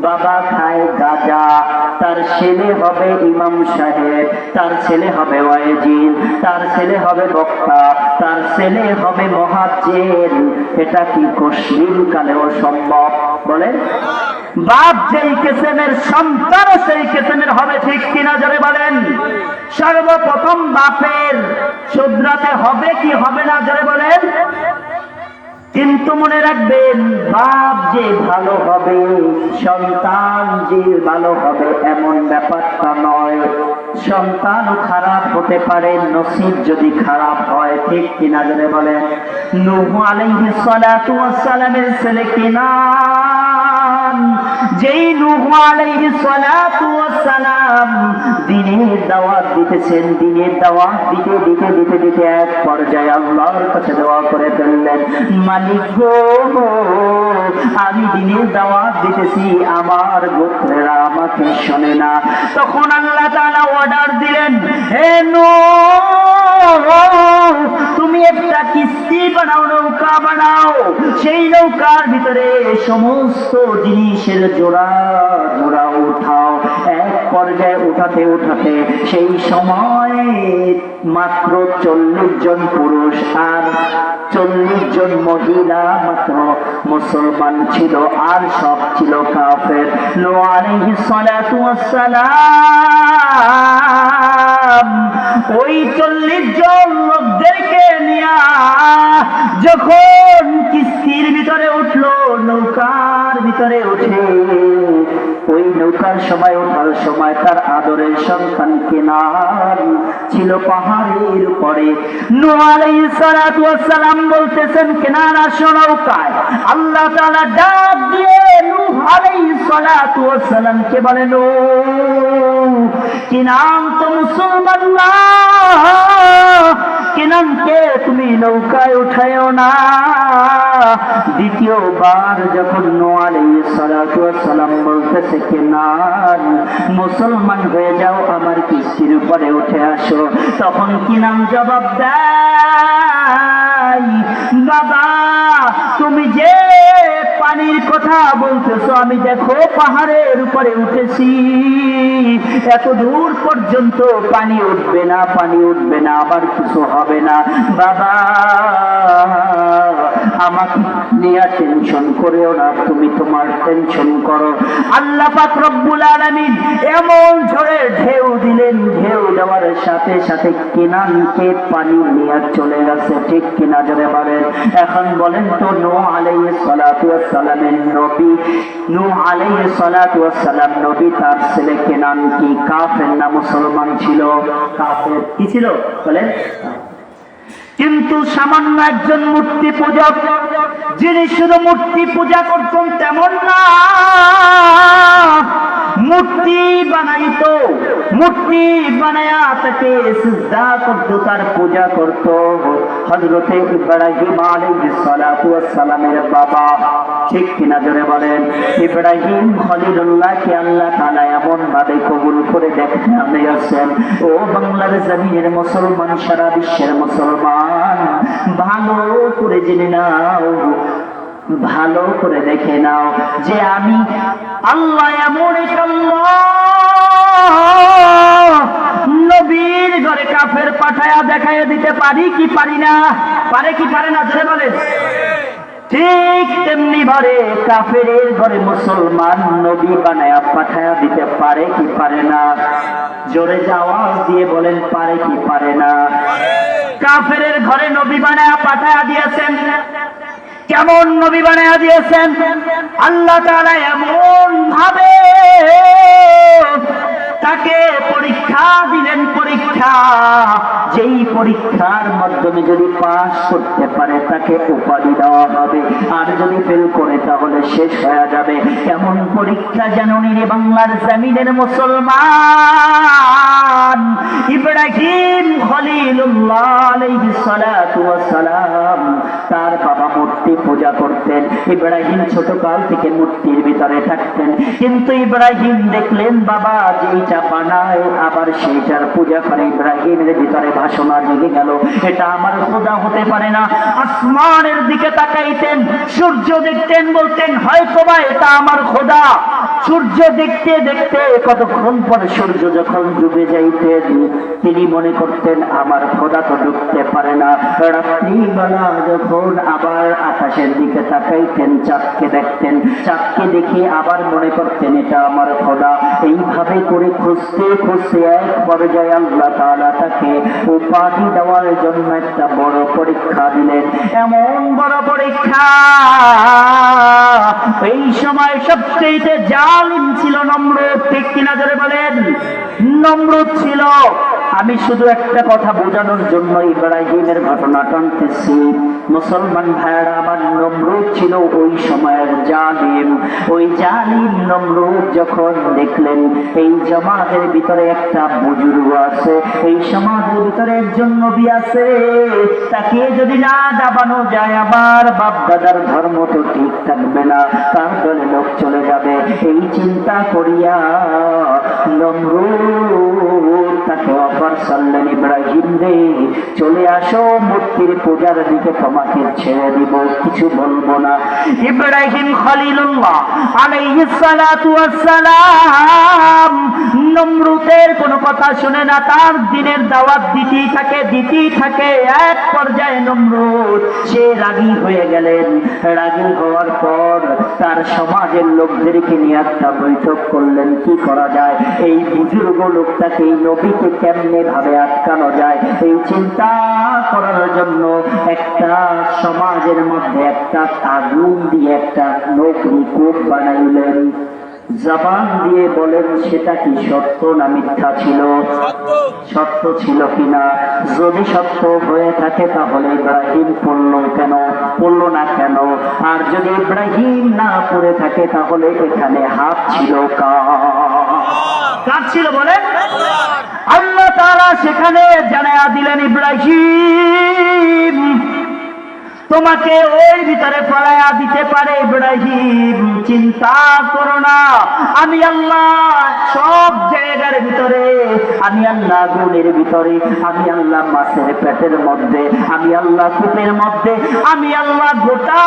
বাবা খায় গাঁজা, তার ছেলে হবে ইমাম সাহেব, তার ছেলে হবে ওয়াইজিন, তার ছেলে হবে বক্তা, তার ছেলে হবে মুহাজ্জির। এটা কি কশিন কালেও সম্ভব? বলেন। বাপ যেই কিসমের, সন্তানও সেই কিসমের হবে, ঠিক কিনা? জোরে বলেন। সর্বপ্রথম বাপের শুধরাতে হবে কি হবে না? জোরে বলেন। কিন্তু মনে রাখবেন, বাপ যে ভালো হবে, সন্তান যে ভালো হবে এমন ব্যাপারটা নয়। সন্তানও খারাপ হতে পারে নসিব যদি খারাপ হয়, ঠিক কিনা জোরে বলেন। নূহ আলাইহিস সালাতু ওয়াস সালামের ছেলে কেনান, যেই নূহ আলাইহিস সালাতু ওয়াস সালাম দ্বীনের দাওয়াত দিতেছেন, দ্বীনের দাওয়াত দিতে দিতে দিতে দিতে এক পর্যায়ে আল্লাহর কাছে দোয়া করে ফেললেন, মালিক গো, আমি দ্বীনের দাওয়াত দিতেছি, আমার গোত্রেরা আমাকে শোনে না। তখন আল্লাহ তাআলা অর্ডার দিলেন, হে নূহ, তুমি একটা কিস্তি বানাও, নৌকা বানাও, সেই নৌকার ভিতরে সমস্ত জিনিসের জোড়া জোড়া উঠাও। এক পর্যায়ে উঠাতে উঠাতে সেই সময় মাত্র 40 জন পুরুষ আর 40 জন মহিলা মাত্র মুসলমান ছিল, আর সব ছিল কাফের। নূহ আলাইহিস সালাতু ওয়াস সালাম ওই 40 জন লোকদেরকে নিয়ে যখন কিস্তির ভিতরে উঠলো, নৌকার ভিতরে উঠে ওই নৌকার সময় ওঠার সময় তার আদরের সন্তান কেনান ছিল পাহাড়ের উপরে। নূহ আলাইহিস সালাতু ওয়াস সালাম বলতেছেন, কেনান আসো নৌকায়। আল্লাহ তাআলা ডাক দিয়ে নূহ আলাইহিস সালাতু ওয়াস সালামকে বলেন, ও কেনান তো মুসলমান না, কেনানকে তুমি নৌকায় উঠায়ও না। দ্বিতীয়বার যখন নূহ আলাইহিস সালাতু ওয়াস সালাম বলতেছে, কেনান মুসলমান হয়ে যাও, আমার কিস্তির উপরে উঠে আসো, তখন কেনান জবাব দেয়, বাবা তুমি যে পানির কথা বলতেছো, আমি দেখো পাহাড়ের উপরে উঠেছি, এত দূর পর্যন্ত পানি উঠবে না, পানি উঠবে না, আবার কিছু হবে না। বাবা আমাকে নিয়ে টেনশন করেও না, তুমি তোমার টেনশন করো। আল্লাহ পাক রব্বুল আলামিন এমন ঝড়ে ঢেউ দিলেন, ঢেউ দেওয়ার সাথে সাথে কেনানকে পানি নিয়ে চলে গেছে, ঠিক কিনা জোরে বলেন। এখন বলেন তো, নূহ আলাইহিস সালাতু ওয়াস সালামের নবী, নূহ আলাইহিস সালাতু ওয়াস সালাম নবী, তার ছেলে কেনান কি কাফের না মুসলমান ছিল? কাফের। কি ছিল বলেন? কিন্তু সামান্য একজন মূর্তি পূজক, যিনি শুধু মূর্তি পূজা করতেন তেমন না, মূর্তি বানাইতো, মূর্তি বানায়া তাকে সিজদা করতো, তার পূজা করতো হযরতে ইব্রাহিম আলাইহিস সালাতু ওয়াস সালামের বাবা, ঠিক কিনা জোরে বলেন। ইব্রাহিম খলিলুল্লাহকে আল্লাহ তাআলা এমন ভাবে কবুল করে দেখতে আছেন। ও বাংলার জমিনের মুসলমান, সারা বিশ্বের মুসলমান, ভালো করে জেনে নাও, ভালো করে দেখে নাও যে আমি আল্লাহ এমন এক আল্লাহ, নবীর ঘরে কাফের পাঠায়া দেখাইয়া দিতে পারি কি পারি না? পারে কি পারে না জোরে বলেন। ঠিক তেমনি ভাবে কাফের ঘরে মুসলমান নবী বানায়া পাঠায়া দিতে পারে কি পারে না? জোরে আওয়াজ দিয়ে বলেন, পারে কি পারে না? কাফের ঘরে নবী বানায়া পাঠায়া দিয়েছেন। কেমন নবী বানায়া দিয়েছেন? আল্লাহ তাআলা এমন ভাবে তাকে পরীক্ষা দিলেন, পরীক্ষা, যেই পরীক্ষার মাধ্যমে যদি পাস করতে পারে তাকে উপাধি দেওয়া হবে, আর যদি ফেল করে তাহলে শেষ হয়ে যাবে। কেমন পরীক্ষা জানেন রে বাংলার জমিনের মুসলমান? ইব্রাহিম খলিলুল্লাহ আলাইহিস সালাতু ওয়াস সালাম তার বাবা মূর্তি পূজা করতেন। ইব্রাহিম ছোটকাল থেকে মূর্তির ভিতরে থাকতেন, কিন্তু ইব্রাহিম দেখলেন বাবা যেইটা বানায় আবার সেইটার পূজা করে। ইব্রাহিমের ভিতরে বাসনা জেগে গেল, এটা আমার খোদা হতে পারে না। আসমানের দিকে তাকাইতেন, সূর্য দেখতেন, বলতেন হয়তোবা এটা আমার খোদা। সূর্য দেখতে দেখতে কতক্ষণ পরে সূর্য যখন ডুবে যাইতেন, তিনি মনে করতেন আমার খোদা তো ডুবতে পারে না। রাত্রিবেলা যখন আবার আকাশের দিকে তাকাইতেন, চাঁদকে দেখতেন, চাঁদকে দেখে আবার মনে করতেন এটা আমার খোদা। এইভাবে করে খুঁজতে খুঁজতে এক পর্যায়ে আল্লাহ তাআলা তাকে উপাধি দেওয়ার জন্য একটা বড় পরীক্ষা দিলেন। এমন বড় পরীক্ষা, এই সময় সবচেয়ে জালিম ছিল নমরুদ। ঠিক কিনা জোরে বলেন? নমরুদ ছিল। আমি শুধু একটা কথা বোঝানোর জন্য ইব্রাহিমের ঘটনা টানতেছি। মুসলমান ভাইয়েরা আমার, নমরুদ ছিল ওই সময়ের জালিম। ওই জালিম নমরুদ যখন দেখলেন এই জমাতের ভিতরে একটা বুজুর্গ আছে, এই সমাজের ভিতরে একজন নবী আছে, তাকে যদি না দাবানো যায় আমার বাপ দাদার ধর্ম তো ঠিক থাকবে না, তার দলে লোক চলে যাবে। এই চিন্তা করিয়া নমরুদ তাকে অফার করলেন, ইব্রাহিম রে চলে আসো, মূর্তির পূজার দিকে তোমাকে ছেড়ে দিব, কিছু বলবো না। ইব্রাহিম খলিলুল্লাহ আলাইহিস সালাতু ওয়াস সালাম নমরুদের কোনো কথা শুনে না, তার দিনের দাওয়াত দিতেই থাকে। এক পর্যায়ে নমরুদ সে রাগী হয়ে গেলেন। রাগী হওয়ার পর তার সমাজের লোকদেরকে নিয়ে একটা বৈঠক করলেন, কি করা যায়, এই বুজুর্গ লোকটাকে, এই নবীকে কেমনে ভাবে আটকানো যায়। এই চিন্তা করার জন্য একটা সমাজের মধ্যে একটা আগুন দিয়ে একটা নকরি কূপ বানাইলেন। জবান দিয়ে বলেন সেটা কি সত্য না মিথ্যা ছিল? সত্য ছিল কিনা? যদি সত্য হয়ে থাকে তাহলে ইব্রাহিম পড়ল না কেন? আর যদি ইব্রাহিম না পড়ে থাকে তাহলে এখানে হাত ছিল কার ছিল বলেন? আল্লাহ তাআলা সেখানে জানায়া দিলেন, ইব্রাহিম তোমাকে ওই ভিতরে ফলায়া দিতে পারে, ইব্রাহিম চিন্তা করো না, আমি আল্লাহ সব জায়গার ভিতরে, আমি আল্লাহ গুণের ভিতরে, আমি আল্লাহ মাছের পেটের মধ্যে, আমি আল্লাহ কূপের মধ্যে, আমি আল্লাহ গোটা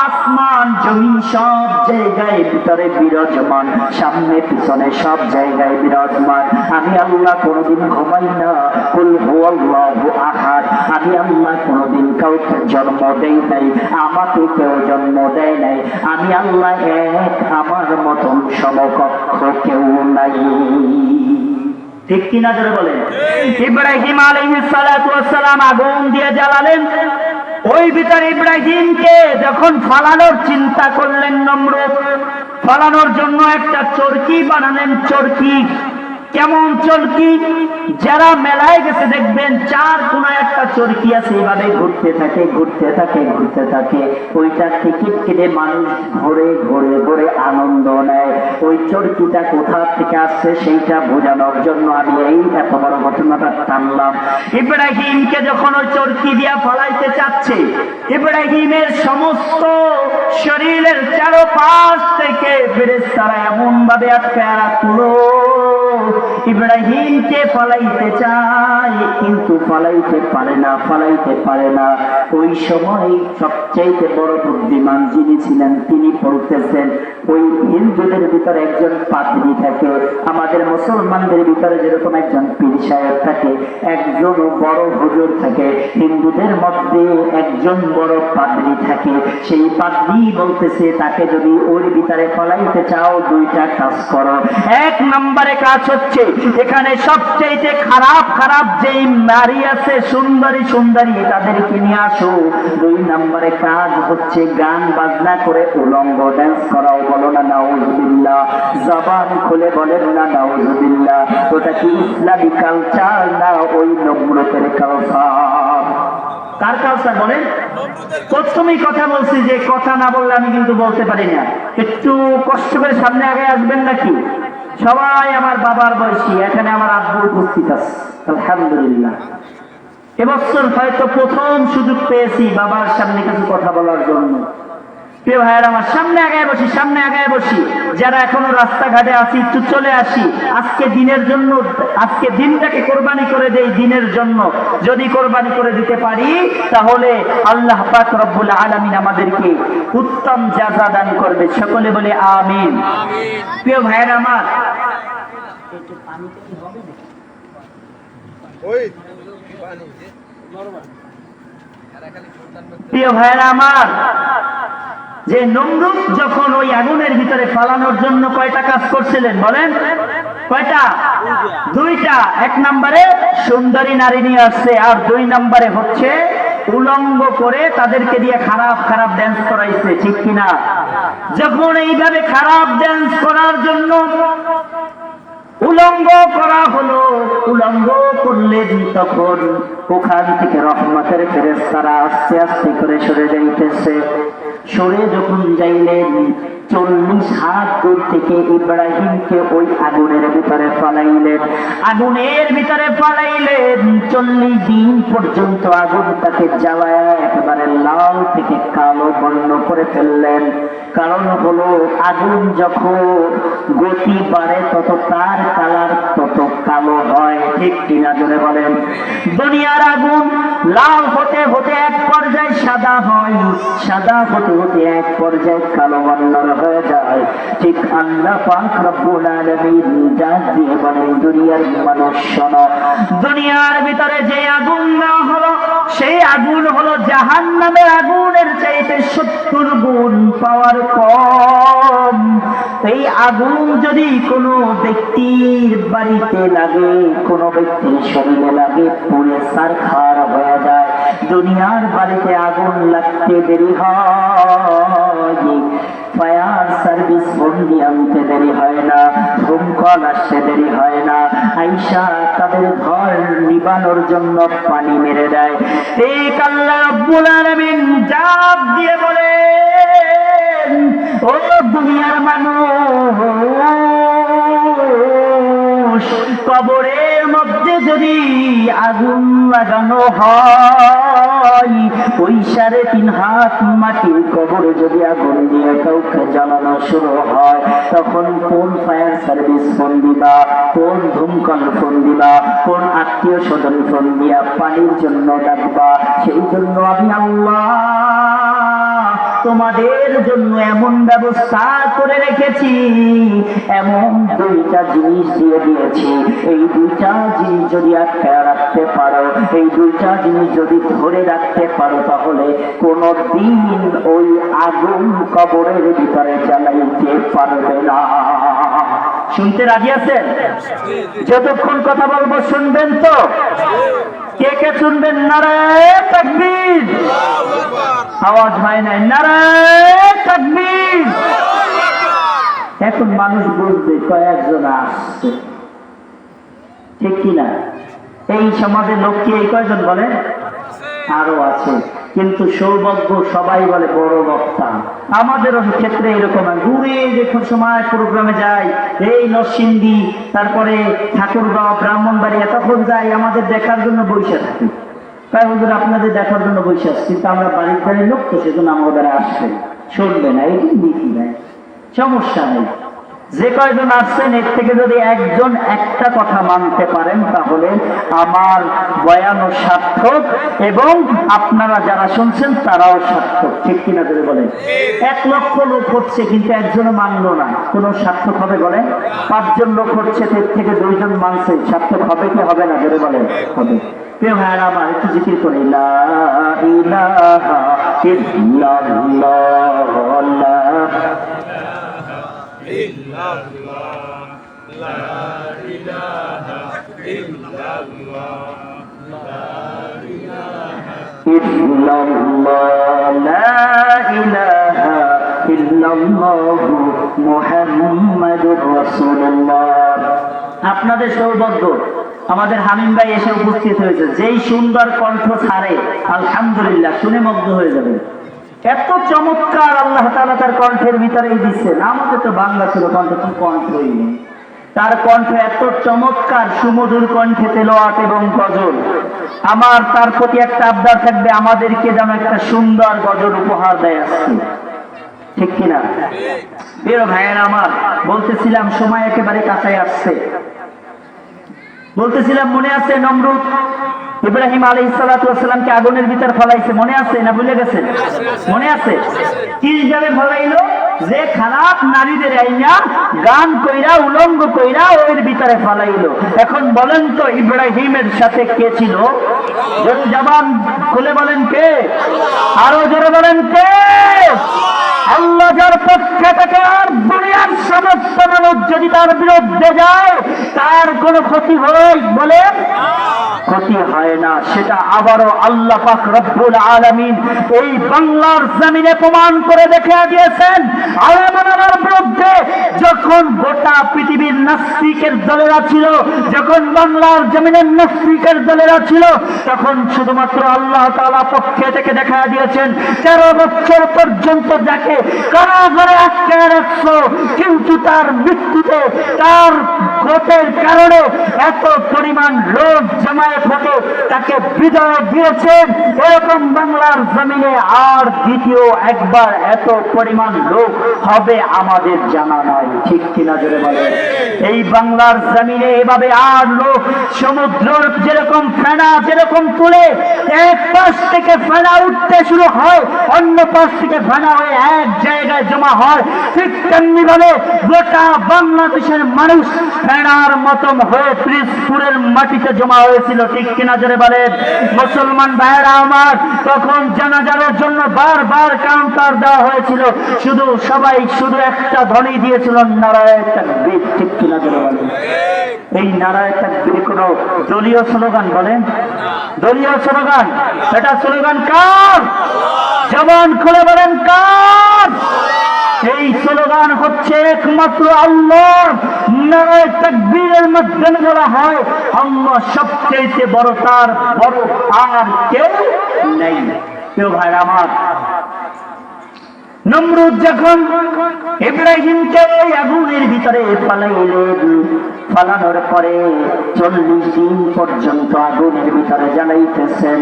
আসমান জমিন সব জায়গায় ভিতরে বিরাজমান, সামনে পিছনে সব জায়গায় বিরাজমান। আমি আল্লাহ কোনোদিন ঘুমাই না, কুল হুয়াল্লাহু আহাদ, আমি আল্লাহ কোনোদিন কাউকে জন্ম দেই নাই, আমাকে কেউ জন্ম দেয় নাই, আমি আল্লাহ এক, আমার মতন সমকক্ষ কেউ নাই। ঠিক কিনা জোরে বলেন? ইব্রাহিম আলাইহিস সালাতু ওয়াস সালাম আগুন দিয়ে জ্বালালেন। ওই ভিতরে ইব্রাহিমকে যখন ফালানোর চিন্তা করলেন নমরুদ, ফালানোর জন্য একটা চরকি বানালেন। চরকি কেমন চরকি? যারা মেলায় গেছে দেখবেন চার কোনায় একটা চরকি আছে, এভাবে ঘুরতে থাকে। ওইটা টিকিট কেটে মানুষ ঘুরে আনন্দ নেয়। ওই চরকিটা কোথা থেকে আসছে সেইটা বোঝানোর জন্য আমি এই এত বড় ঘটনাটা টানলাম। ইব্রাহিমকে যখন ওই চরকি দিয়া ফলাইতে চাচ্ছে, ইব্রাহিমের সমস্ত শরীরের চারপাশ থেকে ফেরেশতারা এমন ভাবে আটকায় রাখলো, ইব্রাহিমকে ফলাইতে চায় কিন্তু ফলাইতে পারে না। ওই সময় সবচাইতে বড় বুদ্ধিমান যিনি ছিলেন তিনি বলতেছেন, ওই হিন্দুদের ভিতরে একজন পাদ্রী থাকে, আমাদের মুসলমানদের ভিতরে যেরকম একজন পীর সাহেব থাকে, একজন বড় হুজুর থাকে, হিন্দুদের মধ্যে একজন বড় পাদ্রী থাকে। সেই পাদ্রী বলতেছে তাকে যদি ওর ভিতরে ফলাইতে চাও দুইটা কাজ করো। এক নম্বরে কাজ হচ্ছে এখানে সবচেয়ে খারাপ যেই নারী আছে, সুন্দরী তাদেরকে নিয়ে আসো। দুই নম্বরে কাজ হচ্ছে গান বাজনা করে উলঙ্গ ড্যান্স করাও। বলো না নাউজুবিল্লাহ, জবান খুলে বলেন না নাউজুবিল্লাহ। ওটা কি ইসলামী কালচার না ওই নমরুদের কালচার? কার কালচার বলেন? প্রথমেই কথা বলছি যে কথা না বললে আমি কিন্তু বলতে পারি না। একটু কষ্ট করে সামনে আগে আসবেন নাকি? সবাই আমার বাবার বয়সী, এখানে আমার আব্বু উপস্থিত আছে আলহামদুলিল্লাহ। এবছর হয়তো প্রথম সুযোগ পেয়েছি বাবার সামনে কিছু কথা বলার জন্য। প্রিয় ভাইয়ের আমার, সামনে আগায় বসি। যারা এখনো রাস্তাঘাটে আছি একটু চলে আসি। আজকে দিনের জন্য, আজকে দিনটাকে কোরবানি করে দেই দিনের জন্য। যদি কোরবানি করে দিতে পারি তাহলে আল্লাহ পাক রব্বুল আলামিন আমাদেরকে উত্তম জাযা দান করবে। সকলে বলে আমিন। প্রিয় ভাইয়ের আমার, একটু পানিতে কি হবে না? ওই পানি প্রিয় ভাইরা আমার, যে নমরুদ যখন ওই আগুনের ভিতরে ফালানোর জন্য কয়টা কাজ করছিলেন বলেন? কয়টা? দুইটা। এক নম্বরে সুন্দরী নারী নিয়ে আসছে, আর দুই নম্বরে হচ্ছে উলঙ্গ করে তাদেরকে দিয়ে খারাপ খারাপ ড্যান্স করাইছে, ঠিক কিনা? যখন এইভাবে খারাপ ড্যান্স করার জন্য উলঙ্গ করা হলো, উলঙ্গ করলেন, তখন ওখান থেকে রহমতের ফেরেশতারা আস্তে আস্তে করে সরে যাইতেছে। সরে যখন যাইলেন, 40 হাত দূর থেকে ইব্রাহিমকে ওই আগুনের ভিতরে ফালাইলেন। আগুনের ভিতরে ফালাইলেন, 40 দিন পর্যন্ত আগুন তাকে জ্বালায় একেবারে লাল থেকে কালো বর্ণ করে ফেললেন। কারণ হলো আগুন যখন গতি বাড়ে তত তার কালার তত কালো হয়, ঠিক কিনা জোরে বলেন? দুনিয়ার আগুন লাল হতে হতে এক পর্যায়ে সাদা হয়, সাদা হতে হতে এক পর্যায়ে কালো বর্ণের হয়ে যায়। ঠিক আল্লাহ পাক রব্বুল আলামিন ডাক দিয়ে বলেন, দুনিয়ার মানুষ শোনো, দুনিয়ার ভিতরে যে আগুন দেওয়া হলো সেই আগুন হলো জাহান্নামের আগুনের চাইতে 70 গুণ পাওয়ার কম। এই আগুন যদি কোনো ব্যক্তির বাড়িতে লাগে, কোনো ব্যক্তির শরীরে লাগে, পুড়ে ছারখার হয়ে যায়। দুনিয়ার বাড়িতে আগুন লাগতে দেরি হয়, ফায়ার সার্ভিস বন্দি আনতে দেরি হয় না, ধূমকল আসতে দেরি হয় না, আইসা তাদের ঘর নিবানোর জন্য পানি মেরে দেয়। ঠিক আল্লাহ রাব্বুল আলামিন জাপ দিয়ে বলেন, ও দুনিয়ার মানুষ, কবরের মধ্যে যদি আগুন লাগানো হয়, ওই 3.5 হাত মাটির কবরে যদি আগুন দিয়ে কাউকে জ্বালানো শুরু হয়, তখন কোন ফায়ার সার্ভিস ফোন দিবা, কোন ধূমকল ফোন দিবা, কোন আত্মীয় স্বজন ফোন দিয়া পানির জন্য ডাকবা? সেই জন্য আমি আল্লাহ তোমাদের জন্য এমন ব্যবস্থা করে রেখেছি, এমন 2টা জিনিস দিয়ে দিয়েছি। এই 2টা জিনিস যদি আটকে রাখতে পারো, এই 2টা জিনিস যদি ধরে রাখতে পারো, তাহলে কোনদিন ওই আগুন কবরের ভিতরে জ্বালাইতে পারবে না। শুনতে রাজি আছেন? যতক্ষণ কথা বলবো শুনবেন তো? কে কে শুনবেন? নারায়ে তাকবীর! আওয়াজ হয় নাই, নারায়ে তাকবীর! এখন মানুষ বুঝবে কয়েকজন আসছে, ঠিক কিনা? এই সমাজে লোক কি এই কয়জন বলে? আরো আছে, কিন্তু সৌভাগ্য সবাই বলে বড় বক্তা। আমাদেরও ক্ষেত্রে এরকম, দূরে যখন সময় প্রোগ্রামে যাই, এই নরসিংদী, তারপরে ঠাকুরগাঁও, ব্রাহ্মণবাড়িয়া, তখন যাই আমাদের দেখার জন্য বসে থাকি। তাই হুজুর আপনাদের দেখার জন্য বসে আসছি, কিন্তু আমরা বাড়ির বাড়ির লোক তো, সেজন্য আমাদের আসবে, শুনবে না, এই দেখি নাই, সমস্যা নেই। যে কয়জন আসছেন এর থেকে যদি একজন একটা কথা মানতে পারেন, তাহলে আমার বয়ানও সার্থক এবং আপনারা যারা শুনছেন তারাও সার্থক, ঠিক কিনা যদি বলেন? 1 লক্ষ লোক হচ্ছে কিন্তু একজনও মানলো না, কোনো সার্থক হবে বলে? 5 জন লোক হচ্ছে, এর থেকে 2 জন মানছে, সার্থক হবে কি হবে না যদি বলেন? হবে। প্রিয় ভাইরা আমার, একটু জিকির করি, লা ইলাহা ইল্লাল্লাহ, لا إله إلا الله لا إله إلا الله لا إله إلا الله মুহাম্মাদুর রাসূলুল্লাহ। আপনাদের সৌভাগ্য, আমাদের হামিম ভাই এসে উপস্থিত হয়েছে। যেই সুন্দর কণ্ঠ ছাড়ে, আলহামদুলিল্লাহ, শুনে মুগ্ধ হয়ে যাবে। এত চমৎকার আল্লাহ তাআলা তার কণ্ঠের ভিতরেই দিচ্ছেন। আমাদের তো বাংলা ছিল কণ্ঠ, কোন কণ্ঠই নেই। তার কণ্ঠ এত চমৎকার, সুমধুর কণ্ঠে তেলাওয়াত এবং গজল। আমার তার প্রতি একটা আবদার থাকবে, আমাদেরকে যেন একটা সুন্দর গজল উপহার দেয় আজকে, ঠিক কিনা? প্রিয় ভাইয়েরা আমার, বলতেছিলাম সময় একেবারে কাছাই আসছে। বলতেছিলাম, মনে আছে নমরুদ ইব্রাহিম আলাইহিস সালাতু ওয়াস সালামকে আগুনের ভিতর ফলাইছে, মনে আছে না ভুলে গেছেন? মনে আছে? কিভাবে ফলাইলো? যে খারাপ নারীদের আইনা গান কইরা উলঙ্গ কইরা ওর ভিতরে ফালাইলো। এখন বলেন তো ইব্রাহিমের সাথে কে ছিল? যদি জবান খুলে বলেন কে? আরো জোরে বলেন কে? আল্লাহ যার পক্ষে থেকে। আর দুনিয়ার সমস্ত মানুষ যদি তার বিরুদ্ধে যায় তার কোনো ক্ষতি হয় বলেন? ক্ষতি হয় না। সেটা আবারও আল্লাহ পাক রব্বুল আলামিন এই বাংলার জমিনে প্রমাণ করে দেখে দিয়েছেন। আলেমানার বিরুদ্ধে যখন গোটা পৃথিবীর নাস্তিকের দলেরা ছিল, যখন বাংলার জমিনের নাস্তিকের দলেরা ছিল, তখন শুধুমাত্র আল্লাহ তাআলা পক্ষে থেকে দেখা দিয়েছেন 13 বছর পর্যন্ত যাকে কারাগারে আটকে রাখছো, কিন্তু তার মৃত্যুতে তার ভোটের কারণে এত পরিমাণ লোক জামায়াত হতে তাকে বিদায় দিয়েছেন। এরকম বাংলার জমিনে আর দ্বিতীয় একবার এত পরিমাণ লোক হবে আমাদের জানা নাই। ঠিক কিনা জোরে বলে? এই বাংলার জমিনে এভাবে আর লোক সমুদ্রের যেরকম ফেনা যেরকম তুলে এক পাশ থেকে ফেনা উঠতে শুরু হয়, অন্য পাশ থেকে ফেনা হয়ে এক জায়গায় জমা হয়, ঠিক তেমনি ভাবে গোটা বাংলাদেশের মানুষ ফেনার মতন হয়ে ত্রিশপুরের মাটিতে জমা হয়েছিল। ঠিক কিনা জোরে বলেন? মুসলমান ভাইয়েরা আমার, তখন জানাজার জন্য বারবার কাউন্টার দেওয়া হয়েছিল, শুধু একটা ধ্বনি দিয়েছিল, নারায়ে তাকবীর। ঠিক কিনা জোরে বলেন? এই নারায়ে তাকবীর কোন দলীয় স্লোগান? বলেন দলীয় স্লোগান? এটা স্লোগান কার? জবান খুলে বলেন কার? এই স্লোগান হচ্ছে একমাত্র আল্লাহ। নারায়ে তাকবীরের মাধ্যমে বলা হয় আল্লাহ সবচেয়ে বড়, তার বড় আর কেউ নেই। কেউ ভাই আমার, নমরুদ যখন ইব্রাহিমকে ওই আগুনের ভিতরে ফালাইলেন, ফালানোর পরে 40 দিন পর্যন্ত আগুনের ভিতরে জ্বালাইতেছেন।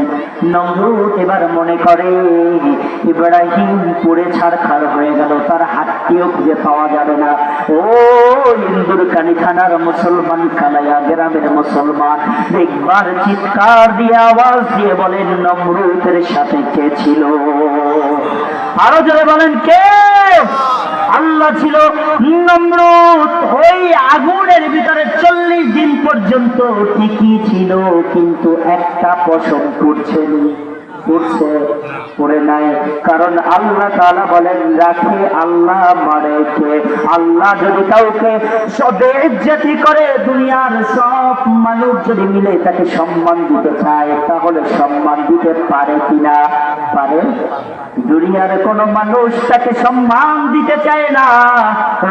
নমরুদ এবার মনে করে ইব্রাহিম পুড়ে ছারখার হয়ে গেল, তার হাতটিও খুঁজে পাওয়া যাবে না। ও ইন্দুরকানী থানার মুসলমান, কালাইয়া গ্রামের মুসলমান একবার চিৎকার দিয়ে আওয়াজ দিয়ে বলেন নমরুদের সাথে কে ছিল? আরো জোরে বলেন কে? আল্লাহ ছিল। নমরুদ ওই আগুনের ভিতরে 40 দিন পর্যন্ত ঠিকই ছিল, কিন্তু একটা পশম পড়ে নাই। কারণ আল্লাহ তাআলা বলেন রাখে আল্লাহ মারে কে? আল্লাহ যদি কাউকে বেইজ্জতি করে, দুনিয়ার সব মানুষ যদি মিলে তাকে সম্মান দিতে চায়, তাহলে সম্মান দিতে পারে কিনা? পারে? দুনিয়ার কোন মানুষ তাকে সম্মান দিতে চায় না।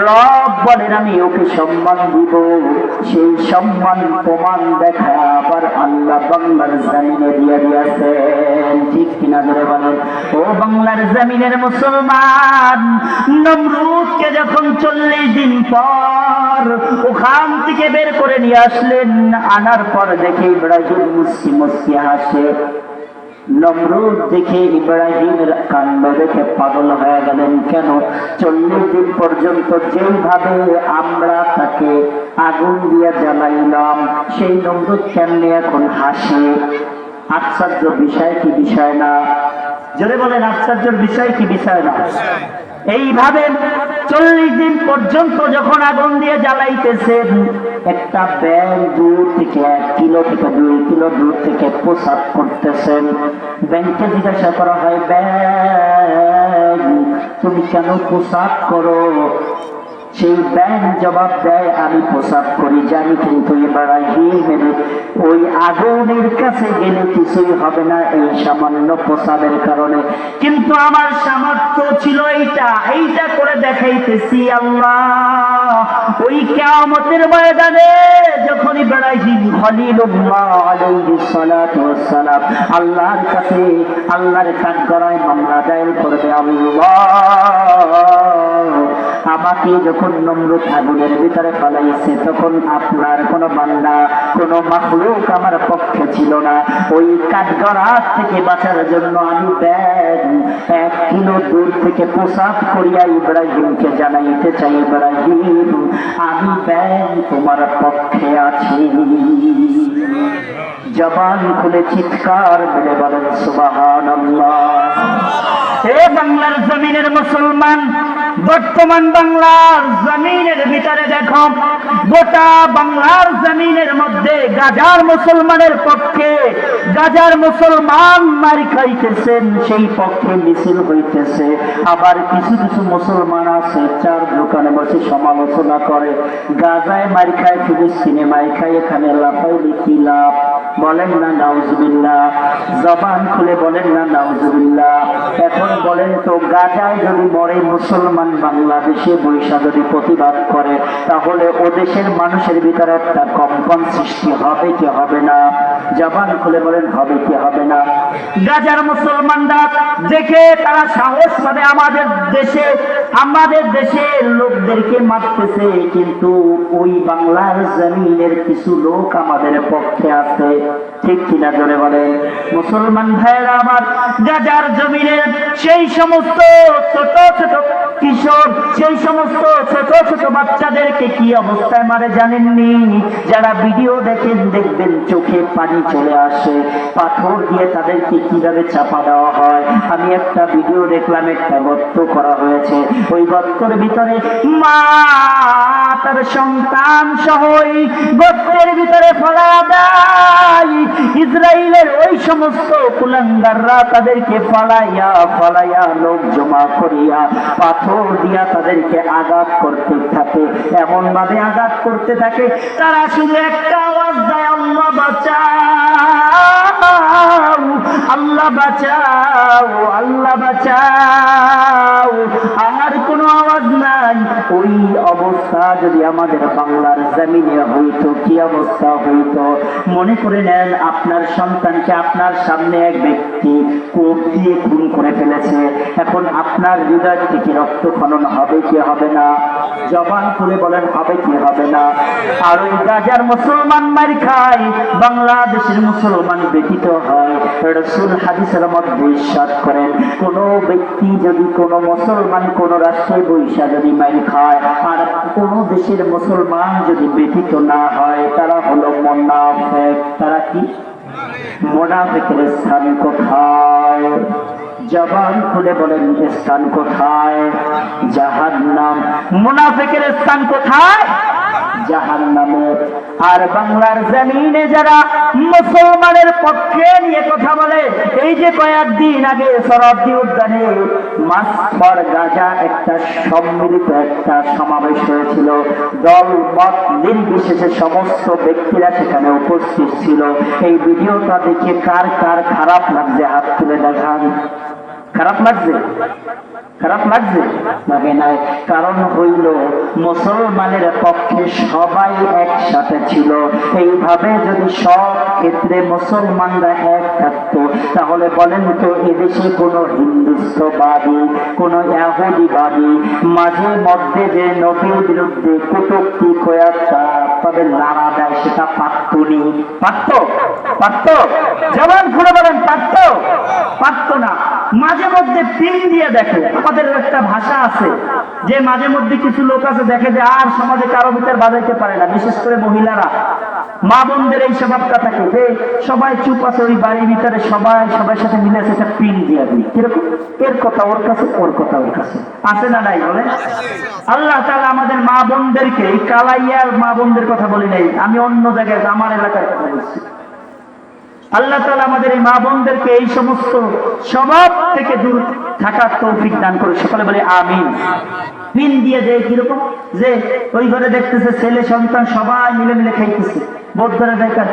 রব বলেন আমি ওকে সম্মান দিব। সেই সম্মান প্রমাণ দেখা আবার আল্লাহ বাংলার জমিনে দিয়ে দিয়েছেন। ঠিক কিনা জোরে বলেন? ও বাংলার জমিনের মুসলমান, নমরুদকে যখন 40 দিন পর ওখান থেকে বের করে নিয়ে আসলেন, আনার পর দেখে ইব্রাহিম মুস্কি মুস্কি হাসে। নমরুদ দেখে ইব্রাহিমের কাণ্ড দেখে পাগল হয়ে গেলেন। কেন? 40 দিন পর্যন্ত যেভাবে আমরা তাকে আগুন দিয়ে জ্বালাইলাম, সেই নমরুদ কেমনে এখন হাসে? আশ্চর্য বিষয় কি বিষয় না? জোরে বলেন আশ্চর্যের বিষয় কি বিষয় না? এইভাবে 40 দিন পর্যন্ত যখন আগুন দিয়ে জ্বালাইতেছেন, একটা ব্যাঙ দূর থেকে 1 কিলো থেকে 2 কিলো দূর থেকে প্রসাব করতেছেন। ব্যাঙকে জিজ্ঞাসা করা হয়, ব্যাঙ তুমি কেন প্রসাব করো? সেই ব্যাঙ জবাব দেয় আমি প্রসাব করি জানি, কিন্তু ইব্রাহিমের ওই আগুনের কাছে গেলে কিছুই হবে না এই সামান্য প্রসাবের কারণে, কিন্তু আমার সামর্থ্য ছিল এইটা করে দেখাইতেছি। আল্লাহ ওই কিয়ামতের ময়দানে যখন ইব্রাহিম খলিলুল্লাহ আলাইহিস সালাতু ওয়াস সালাম আল্লাহর কাছে আল্লাহর কাঠগড়ায় মামলা দায়ের করবে, আল্লাহ আমাকে যখন নমরুদ আগুনের ভিতরে ফেলাইছে, তখন আপনার কোন বান্দা কোন মাখলুক আমার পক্ষে ছিল না। ওই কাঠগড়া থেকে বাঁচার জন্য আমি 1 কিলো দূর থেকে প্রসাব করিয়া ইব্রাহিমকে জানাইতে চাই, ইব্রাহিম আমি তোমার পক্ষে আছি। জবান খুলে চিৎকার মেরে বলেন সুবহানাল্লাহ। হে বাংলার জমিনের মুসলমান, বর্তমান বাংলার জমিনের ভিতরে দেখো, গোটা বাংলার জমিনের মধ্যে গাজার মুসলমানের পক্ষে, গাজার মুসলমান মারি খাইতেছেন, সেই পক্ষে মিছিল হইতেছে। আবার কিছু কিছু মুসলমান আছে চার দোকানে বসে সমালোচনা করে, গাজায় মারি খায়, ফিলিস্তিনে মারি খায়, এখানে লাফাইলে কি লাভ? বলেন না নাউজুবিল্লাহ, জবান খুলে বলেন না নাউজুবিল্লাহ। এখন বলেন তো, গাজায় যদি মরে মুসলমান বাংলাদেশে বৈশা যদি প্রতিবাদ করে, তাহলে ও দেশের মানুষের ভিতরে একটা কম্পন সৃষ্টি হবে কি হবে না? জবান খুলে বলেন হবে কি হবে না? গাজার মুসলমানরা দেখে তারা সাহস পাবে আমাদের দেশের লোকদেরকে মারতেছে, কিন্তু ওই বাংলার জমিনের কিছু লোক আমাদের পক্ষে আছে, ঠিক কিনা জোরে বলেন? মুসলমান ভাইয়েরা আমার, গাজার জমিনের সেই সমস্ত ছোট ছোট কিশোর, সেই সমস্ত ছোট ছোট বাচ্চাদেরকে কি অবস্থায় মারে জানেননি? যারা ভিডিও দেখেন দেখবেন চোখে পানি চলে আসে, পাথর দিয়ে তাদেরকে কিভাবে চাপা দেওয়া হয়। আমি একটা ভিডিও দেখলাম, একটা গর্ত করা হয়েছে, ওই গর্তের ভিতরে মা তার সন্তান সহ গর্তের ভিতরে ফলায়া দেয়। ইসরায়েলের ওই সমস্ত কুলাঙ্গাররা তাদেরকে ফলাইয়া লোক জমা করিয়া পাথর দিয়া তাদেরকে আঘাত করতে থাকে, এমন ভাবে আঘাত করতে থাকে, তারা শুধু একটা আওয়াজ দেয়, আল্লাহ বাঁচাও, আল্লাহ বাঁচাও, আল্লাহ বাঁচাও। আর কোনো আওয়াজ নাই। ওই অবস্থা যদি আমাদের বাংলার জমিনে হইতো, কি অবস্থা হইতো? মনে করে নেন, আপনার সন্তানকে আপনার সামনে এক ব্যক্তি কোপ দিয়ে খুন করে ফেলেছে, এখন আপনার হৃদয় থেকে রক্ত খনন হবে কি হবে না? জবান খুলে বলেন হবে কি হবে না? আর ওই গাজার মুসলমান মার খায়, বাংলাদেশের মুসলমান ব্যতীত হয়। রাসূল হাদিসের মধ্যে ইরশাদ করেন, কোন ব্যক্তি যদি, কোন মুসলমান কোন রাষ্ট্রে বৈশা যদি মার খায়, আর কোন দেশের মুসলমান যদি ব্যতীত না হয়, তারা হলো মুনাফিক। তারা কি? মুনাফিকের স্থান কোথায়? জবান খুলে বলেন স্থান কোথায়? জাহান্নাম। মুনাফিকের স্থান কোথায়? জাহান্নামে। আর বাংলার জমিনে যারা মুসলমানের পক্ষে নিয়ে কথা বলে, এই যে কয়েকদিন আগে সরাবদি উদ্যানে মাস ফর গাজা একটা সম্মিলিত একটা সমাবেশ হয়েছিল, দল মত নির্বিশেষে সমস্ত ব্যক্তিরা সেখানে উপস্থিত ছিল। এই ভিডিওটা দেখে কার কার খারাপ লাগছে হাত তুলে দেখান। খারাপ লাগছে? খারাপ লাগছে? লাগে নাই। কারণ হইল মুসলমানের পক্ষে সবাই একসাথে ছিল। এইভাবে যদি সব ক্ষেত্রে মুসলমানরা এক থাকতো, তাহলে বলেন তো এদেশে কোনো হিন্দুত্ববাদী, কোনো ইহুদিবাদী মাঝে মধ্যে যে নবীর বিরুদ্ধে কটূক্তি কয়াটা তাদের নাড়া দেয়, সেটা পারতনি? পারত? পারত? জবান খুলে বলেন পারত? পারত না। মাঝে মধ্যে পিন দিয়ে দেখে। আমাদের একটা ভাষা আছে যে মাঝে মধ্যে কিছু লোক আছে দেখে যে আর সমাজে কারো ভিতর বাজাইতে পারে না, বিশেষ করে মহিলারা, মা বোনদের এই স্বভাবটা থাকে যে সবাই চুপ আছে, ওই বাড়ির ভিতরে সবাই সবার সাথে মিলে আছে, একটা পিন দিয়ে দিই, কিরকম? এর কথা ওর কাছে, ওর কথা ওর কাছে। আছে না নাই বলে? আল্লাহ তাআলা আমাদের মা বোনদেরকে, এই কালাইয়ার মা বোনদের কথা বলি নাই, আমি অন্য জায়গায় আমার এলাকার কথা বলছি। আল্লাহ তাআলা আমাদের এই মা বোনদেরকে এই সমস্ত স্বভাব থেকে দূর থাকার তৌফিক দান করে, সকলে বলে আমিন। পিন দিয়ে দেয় কিরকম? যে ওই ঘরে দেখতেছে ছেলে সন্তান সবাই মিলে মিলে খাইতেছে, বোধ ধরে দেখা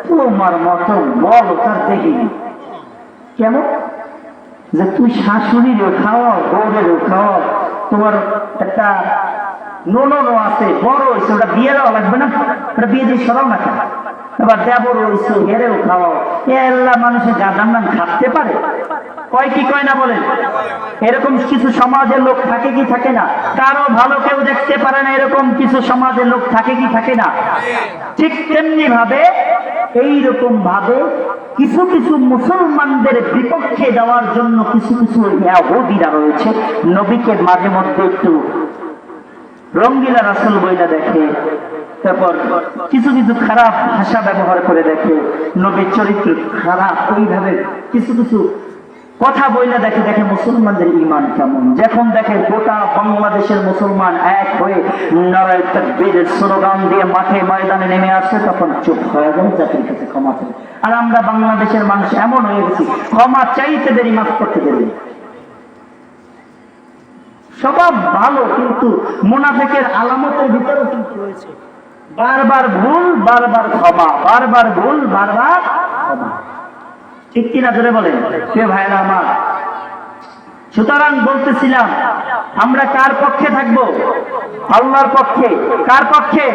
তোমার মতন বল তার দেখিনি। কেমন? যে তুই শাশুড়িরও খাওয়াও, বউরেরও খাওয়াও, তোমার একটা নো আছে, বড় হয়েছে, ওটা বিয়ে দেওয়া লাগবে না, ওটা বিয়ে দিয়ে সরাও না কেন? এবার দেবর হয়েছে, হেরেও খাওয়াও। এল্লা মানুষের গাঁজার নাম খাটতে পারে? কয় কি কয় না বলেন? এরকম কিছু সমাজের লোক থাকে কি থাকে না? কারো ভালো কেউ দেখতে পারে না, এরকম কিছু সমাজের লোক থাকে কি থাকে না? ঠিক তেমনি ভাবে, এইরকম ভাবে কিছু কিছু মুসলমানদের বিপক্ষে দেওয়ার জন্য কিছু কিছু ইহুদিরা রয়েছে, নবীকে মাঝে মধ্যে একটু রঙ্গিলা রাসূল বইলা দেখে, তারপর কিছু কিছু খারাপ ভাষা ব্যবহার করে দেখে, নবীর চরিত্র খারাপ, ওইভাবে কিছু কিছু কথা বইলে দেখে দেখে মুসলমানদের ঈমান কেমন। যখন দেখে গোটা বাংলাদেশের মুসলমান এক হয়ে নারায়ে তাকবীরের স্লোগান দিয়ে মাঠে ময়দানে নেমে আসছে, তখন চুপ হয়ে যায়, জাতির কাছে ক্ষমা চাই। আর আমরা বাংলাদেশের মানুষ এমন হয়ে গেছি, ক্ষমা চাইতে দেরি, মাফ করতে দেরি। স্বভাব ভালো, কিন্তু মুনাফিকের আলামতের ভিতরে কিন্তু রয়েছে বারবার ভুল, বারবার ক্ষমা, বারবার ভুল, বারবার ক্ষমা। ঠিক কিনা জোরে বলেন প্রিয় ভাইরা আমার। সুতরাং বলতেছিলাম, আমরা কার পক্ষে থাকবো? আল্লাহর পক্ষে। কার পক্ষে?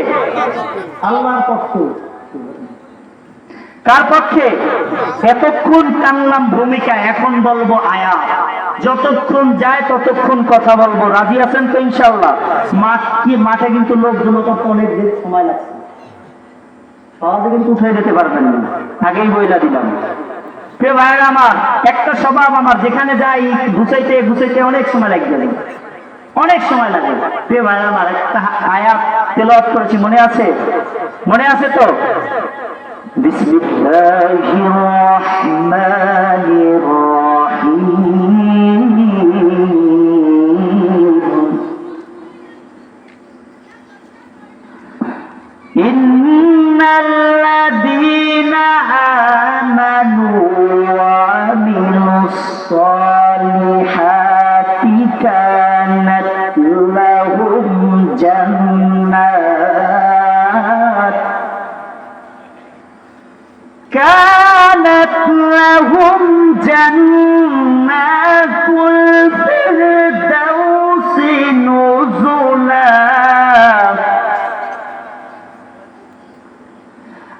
আল্লাহর পক্ষে। কার পক্ষে? এতক্ষণ টানলাম ভূমিকা, এখন বলবো আয়াত। যতক্ষণ যায় ততক্ষণ কথা বলবো। রাজি আছেন তো ইনশাআল্লাহ? মাঠে কিন্তু লোকজন অনেক সময় লাগছে, সহজে কিন্তু উঠে যেতে পারবেন না, আগেই বইলা দিলাম। প্রিয় ভাইয়েরা আমার, একটা স্বভাব আমার, যেখানে যাই গুছাইতে গুছাইতে অনেক সময় লাগে, অনেক সময় লাগে। প্রিয় ভাইয়েরা আমার, একটা আয়াত তেলাওয়াত করেছি, মনে আছে? মনে আছে তো? বিসমিল্লাহির রহমানির রহিম। ইন্নাল্লাযীনা আমানু ওয়া আমিলুস সালিহাতি কানাত লাহুম জান্নাতুল ফিরদাউসি নুজুলা।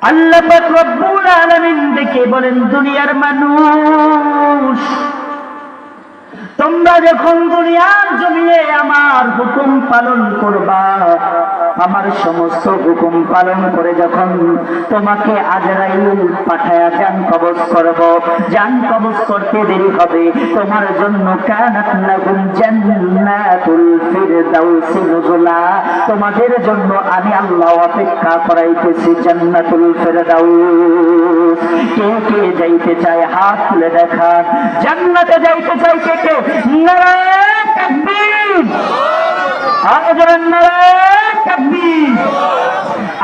আল্লাহ পাক রব্বুল আলামিন দেখে বলেন, দুনিয়ার মানুষ, তোমরা যখন দুনিয়ার জমিনে আমার হুকুম পালন করবা, আমার সমস্ত হুকুম পালন করে যখন তোমাকে আজরাইল পাঠায়া জান কবজ করব, জান কবজ করতে দেরি হবে, তোমার জন্য কানাত লাহুম জান্নাতুল ফিরদাউসি নুজুলা, তোমাদের জন্য আমি আল্লাহ অপেক্ষা করাইতেছি জান্নাতুল ফিরদাউস। কে কে যাইতে চায় হাত তুলে দেখান। জান্নাতে যাইতে চাই কে কে? নারায়ে তাকবীর।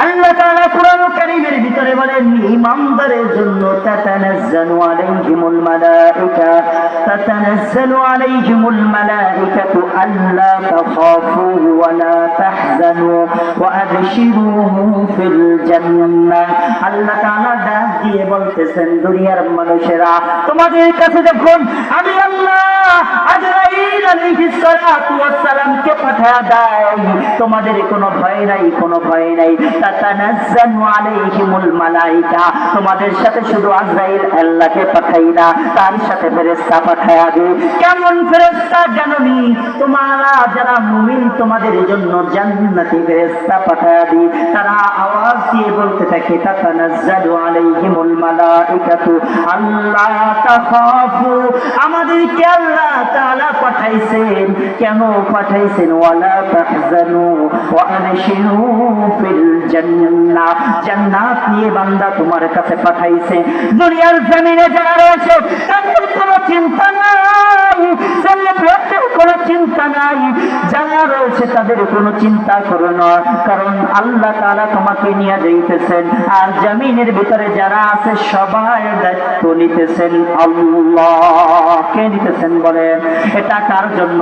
আল্লাহ তাআলা কুরআন কারীমের ভিতরে বলেন, ঈমানদারের জন্য তাতানাজ্জালু আলাইহিমুল মালাইকাতু আল্লা তাখাফু ওয়া লা তাহজানু ওয়া আবশিরু ফিল জান্নাহ। আল্লাহ তাআলা ডাক দিয়ে বলতেছেন, দুনিয়ার মানুষেরা, তোমাদের কাছে যখন আমি আল্লাহ আজরাইল আলাইহিস সালাতু ওয়াস সালামকে পাঠায়া দেই, তোমাদের কোনো ভয় নাই, কোনো ভয় নাই। তাতানাজ্জালু আলাইহিমুল মালাইকা, তোমাদের সাথে শুধু আজরাইল আল্লাহকে পাঠাই না, তার সাথে ফেরেশতা পাঠায়া দেই। কেমন ফেরেশতা জানোনি? তোমরা যারা মুমিন, তোমাদের জন্য জান্নাতি ফেরেশতা পাঠায়া দেই। তারা আওয়াজ দিয়ে বলতে থাকে, তাতানাজ্জালু আলাইহিমুল মালাইকাতু আল্লা তাখাফু, আমাদেরকে আল্লাহ তাআলা পাঠাইছেন, কেন পাঠাইছেন? ওয়ালা তাহজানু ওয়া আবশিরু ফিল জান্নাহ, জান্নাত নিয়ে বান্দা তোমার কাছে পাঠাইছে। দুনিয়ার জমিনে যারা রয়েছে তাদের কোনো চিন্তা নাই, কোনো চিন্তা নাই, যারা রয়েছে তাদের কোনো চিন্তা করো না, কারণ আল্লাহ তাআলা তোমাকে নিয়ে যাইতেছেন। আর জমিনের ভিতরে যারা আছে সবাই দায়িত্ব নিতেছেন আল্লাহ। কে নিতেছেন বলেন? এটা কার জন্য?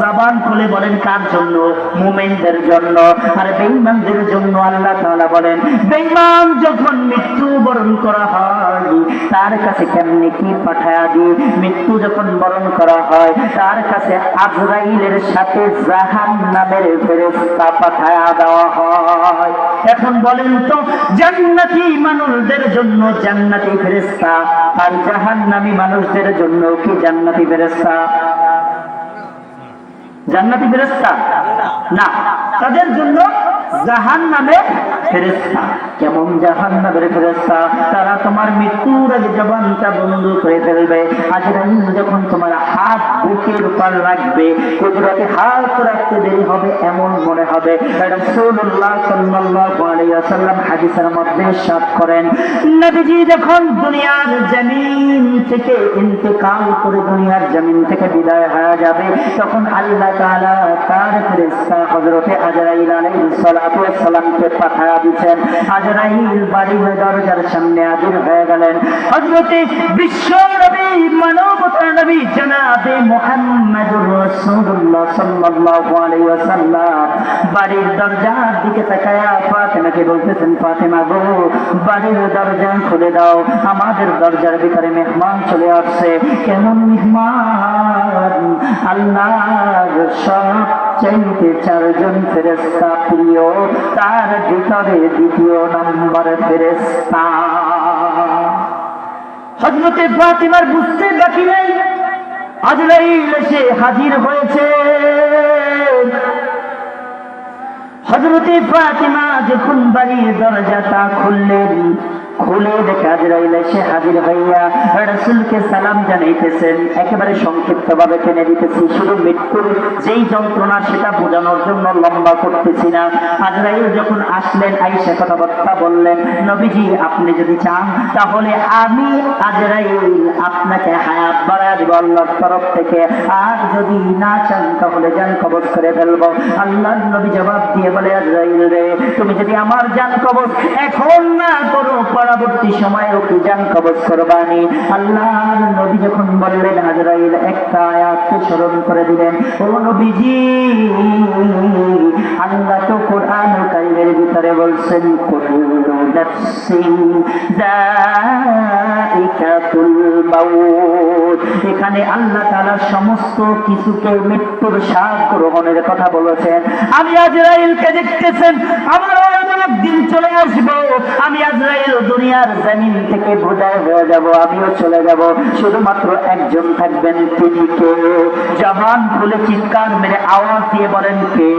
জবান খুলে বলেন, কার জন্য? মুমিনদের জন্য। আর বেঈমানদের জন্য আল্লাহ তাআলা বলেন, বেঈমান যখন মৃত্যু বরণ করা হয়, তার কাছে কেমনে কি পাঠায়া দি? মৃত্যু যখন বরণ করা হয়, তার কাছে আজরাইলের সাথে জাহান্নামের ফেরেশতা পাঠায়া দেওয়া হয়। এখন বলেন তো, জান্নাতি মানুষদের জন্য জান্নাতি ফেরেশতা, আর জাহান্নামী মানুষদের জন্য কি জান্নাতি ফেরেশতা? জান্নাতি ফেরেশতা না, তাদের জন্য জাহান্নামের ফেরেশতা। কেমন জাহান্নামের ফেরেশতা? তারা তোমার মৃত্যুর আগে জবানটা বন্ধ করে ফেলবে। আজরাইল যখন তোমার হাত হাত বুকের উপর রাখবে, কুদরতে হাত রাখতে দেরি হবে এমন মনে হবে। রাসূলুল্লাহ সাল্লাল্লাহু আলাইহি ওয়াসাল্লাম হাদিসের মধ্যে ইরশাদ করেন, নবীজি যখন দুনিয়ার জমিন থেকে ইন্তেকাল করে দুনিয়ার জমিন থেকে বিদায় হয়ে যাবে, তখন আল্লাহ তাআলা তার ফেরেশতা হযরতে আজরাইল আলাইহিস সালাতু ওয়াস সালামকে পাঠিয়ে দিয়েছেন। আজরাইল বাড়ির দরজার সামনে হাজির হয়ে গেলেন। হযরতে বিশ্ব নবী মানবতার নবী জনাবে মুহাম্মদুর রাসূলুল্লাহ সাল্লাল্লাহু আলাইহি ওয়াসাল্লাম বাড়ির দরজার দিকে তাকায়া ফাতেমাকে বলতেছেন, ফাতেমা গো, বাড়ির দরজা খুলে দাও, আমাদের দরজার ভিতরে মেহমান চলে আসছে। কেমন মেহমান? আল্লাহর সবচাইতে চারজন ফেরেশতা প্রিয়, তার ভিতরে দ্বিতীয় নম্বর ফেরেশতা। হযরতে ফাতিমার বুঝতে বাকি নাই, আজরাইল এসে হাজির হয়েছে। হযরতে ফাতিমা যখন বাড়ির দরজাটা খুললেন, খুলে দেখে আজরাইল এসে হাজির হইয়া রাসূলকে সালাম জানাইতেছেন। একেবারে সংক্ষিপ্ত ভাবে টেনে দিতেছি, শুধু মৃত্যুর যেই যন্ত্রণা সেটা বোঝানোর জন্য লম্বা করতেছি না। আজরাইল যখন আসলেন, আয়েশা কথাবার্তা বললেন, নবীজি আপনি যদি চান তাহলে আমি আজরাইল আপনাকে হায়াত বাড়ায় দেব আল্লাহর তরফ থেকে, আর যদি না চান তাহলে জান কবজ করে ফেলবো। আল্লাহর নবী জবাব দিয়ে বলে, আজরাইল রে, তুমি যদি আমার জান কবজ এখন না করো, পরবর্তী সময়ে ওকে জান কবজ করবানি। আল্লাহর নবী যখন বললেন, আজরাইল একটা আয়াতকে স্মরণ করে দিলেন, ও নবীজি, আল্লাহ তো কোরআনুল কারীমের ভিতরে বলছেন, কুল্লু নাফসিন যায়িকাতুল মাউত। এখানে আল্লাহ তাআলা সমস্ত কিছুকে মৃত্যুর স্বাদ গ্রহণের কথা বলেছেন। আমি আজরাইলকে দেখতেছেন, আমার একদিন চলে আসবো, আমি আজরাইল দুনিয়ার জমিন থেকে বিদায় হয়ে যাব, আমিও চলে যাব, শুধুমাত্র একজন থাকবেন। তিনি কে? জবান খুলে চিৎকার মেরে আওয়াজ দিয়ে বলেন, কে?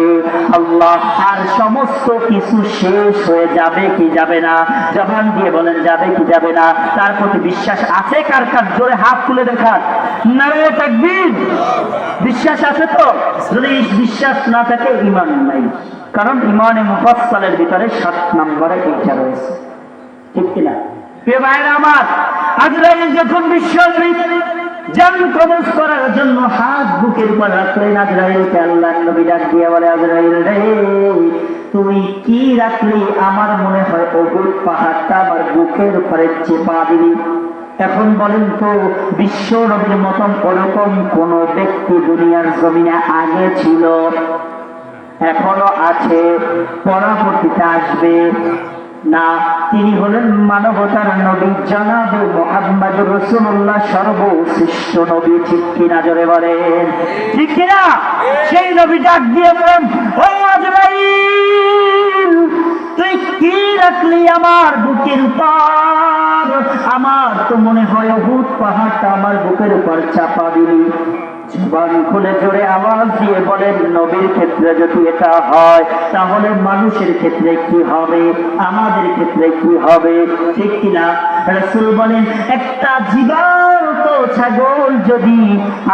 আল্লাহ। আর সমস্ত কিছু শেষ হয়ে যাবে কি যাবে না? জবান দিয়ে বলেন, যাবে কি যাবে না? তার প্রতি বিশ্বাস আছে কার কার? জোরে হাত তুলে দেখান, নারে তাকবীর। বিশ্বাস আছে তো? যদি বিশ্বাস না থাকে ঈমান নাই, কারণ ঈমানে মুফাসসালের ভিতরে 7 নম্বরে এটা রয়েছে, ঠিক কিনা? প্রিয় ভাইরা আমার, আজরাইল যখন বিশ্বনবী জান কবজ করার জন্য হাত বুকের উপর রাখলেন, আজরাইলকে আল্লাহর নবী ডাক দিয়ে বলে, আজরাইল রে, তুমি কি রাখলি? আমার মনে হয় উহুদ পাহাড়টা আমার বুকের উপরে চেপা দিলি। এখন বলেন তো, বিশ্ব নবীর মতন ওরকম কোন ব্যক্তি দুনিয়ার জমিনে আগে ছিল, এখনো আছে, পরবর্তীতে আসবে না? তিনি হলেন মানবতার নবী জনাবে মুহাম্মদুর রাসূলুল্লাহ, সর্বশ্রেষ্ঠ নবী। ঠিক কিনা? জোরে বলেন, ঠিক কিনা? সেই নবী ডাক দিয়ে বলেন, ও আজরাইল, তুই কি রাখলি আমার বুকের উপর? আমার তো মনে হয় উহুদ পাহাড়টা আমার বুকের উপর চাপা দিলি। জবান খুলে জোরে আওয়াজ দিয়ে বলেন, নবীর ক্ষেত্রে যদি এটা হয়, তাহলে মানুষের ক্ষেত্রে কি হবে? আমাদের ক্ষেত্রে কি হবে? ঠিক কিনা? রাসূল বলেন, একটা জীবন্ত ছাগল যদি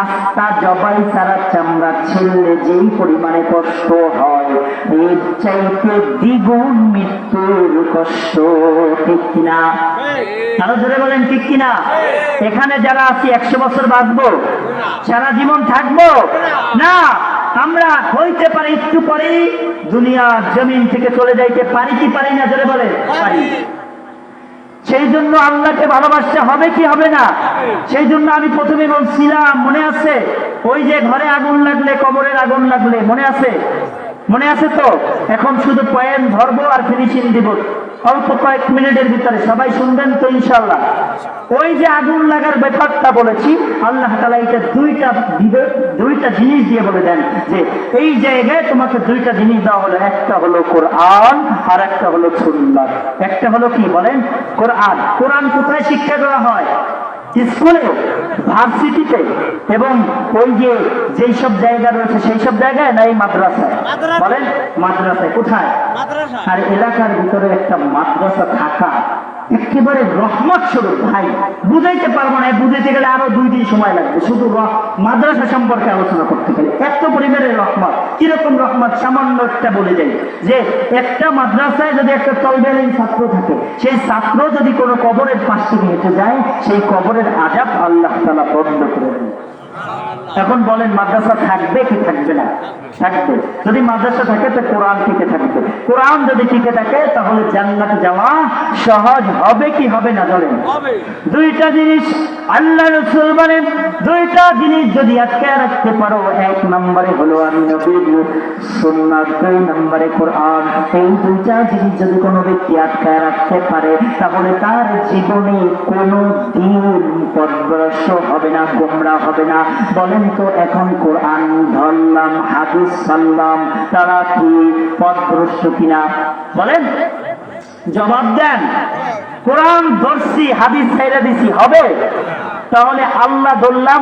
আস্তা জবাই ছাড়া চামড়া ছিঁড়লে যেই পরিমাণে কষ্ট হয়, এর চাইতে দ্বিগুণ মৃত্যুর কষ্ট। ঠিক কিনা? আরো জোরে বলেন, ঠিক কিনা? এখানে যারা আছি 100 বছর বাঁচবো? সারা জীবন থাকবো না। আমরা হইতে পারি একটু পরেই দুনিয়ার জমিন থেকে চলে যাইতে পারি কি পারি না? জোরে বলে, পারি। সেই জন্য আল্লাহকে ভালোবাসতে হবে কি হবে না? সেই জন্য আমি প্রথমে বলছিলাম, মনে আছে ওই যে ঘরে আগুন লাগলে, কবরের আগুন লাগলে, মনে আছে? মনে আছে তো? এখন শুধু পয়েন্ট ধরবো আর ফিনিশিং দিব, অল্প কয়েক মিনিটের ভিতরে। সবাই শুনবেন তো ইনশাআল্লাহ? ওই যে আগুন লাগার ব্যাপারটা বলেছি, আল্লাহ তাআলা এটা দুইটা জিনিস দিয়ে বলে দেন যে এই জায়গায় তোমাকে দুইটা জিনিস দেওয়া হলো, একটা হলো কোরআন আর একটা হলো সুন্নাত। একটা হলো কি বলেন? কোরআন। কোরআন কোথায় শিক্ষা দেওয়া হয়? স্কুলে, ভার্সিটিতে, এবং ওই যে যেই সব জায়গা রয়েছে সেই সব জায়গায়, না এই মাদ্রাসায়? বলেন, মাদ্রাসায়। কোথায়? আর এলাকার ভিতরে একটা মাদ্রাসা থাকা একেবারে রহমত স্বরূপ ভাই, বুঝাইতে পারবো না, বুঝাইতে গেলে আরো 2 দিন সময় লাগবে শুধু মাদ্রাসা সম্পর্কে আলোচনা করতে গেলে। এত পরিমাণের রহমত। কিরকম রহমত সামান্য একটা বলে যাই, যে একটা মাদ্রাসায় যদি একটা তলবেলীন ছাত্র থাকে, সেই ছাত্র যদি কোনো কবরের পাশ থেকে হেঁটে যায়, সেই কবরের আযাব আল্লাহ তাআলা বন্ধ করে দেন। এখন বলেন মাদ্রাসা থাকবে কি থাকবে না? থাকবে। যদি মাদ্রাসা থাকে তো কোরআন টিকে থাকবে। কোরআন যদি টিকে থাকে তাহলে জান্নাতে যাওয়া সহজ হবে কি হবে না? বলেন। দুইটা জিনিস আল্লাহ রাসূল বলেন, দুইটা জিনিস যদি আটকে রাখতে পারো, 1 নম্বরে হলো আমি নবীর সুন্নাত, 2 নম্বরে কোরআন। এই দুইটা জিনিস যদি কোনো ব্যক্তি আটকে রাখতে পারে, তাহলে তার জীবনে কোনো দিন পথভ্রষ্ট হবে না, গোমরা হবে না। বলেন তো এখন কোরআন ধরলাম, হাদিস সাল্লাম, তারা কি পথভ্রষ্ট কিনা? বলেন, জবাব দেন। কোরআন ধরছি, হাদিস ছাইড়া দিছি, হবে? তাহলে আল্লাহ ধরলাম,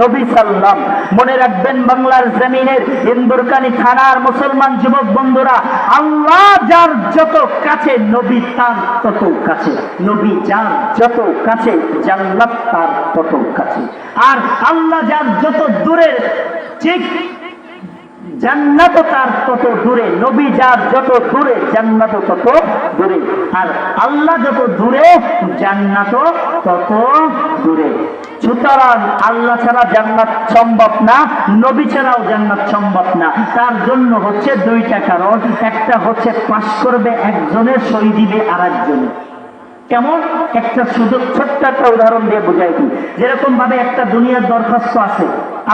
নবী সাল্লাম। মনে রাখবেন বাংলার জমিনের ইন্দুরকানী থানার মুসলমান যুবক বন্ধুরা, আল্লাহ যার যত কাছে, নবী তার তত কাছে। নবী যার যত কাছে, জান্নাত তার তত কাছে। আর আল্লাহ যার যত দূরের, ঠিক জান্নাত তার তত দূরে। নবী যার যত দূরে, জান্নাত তত দূরে। আর আল্লাহ যত দূরে, জান্নাত তত দূরে। সুতরাং আল্লাহ ছাড়া জান্নাত সম্ভব না, নবী ছাড়াও জান্নাত সম্ভব না। তার জন্য হচ্ছে 2টা কারণ। একটা হচ্ছে পাশ করবে একজনের, সই দিবে আর একজনের। কেমন? একটা শুধু ছোট্ট একটা উদাহরণ দিয়ে বুঝাই দিই। যেরকম ভাবে একটা দুনিয়ার দরখাস্ত আছে,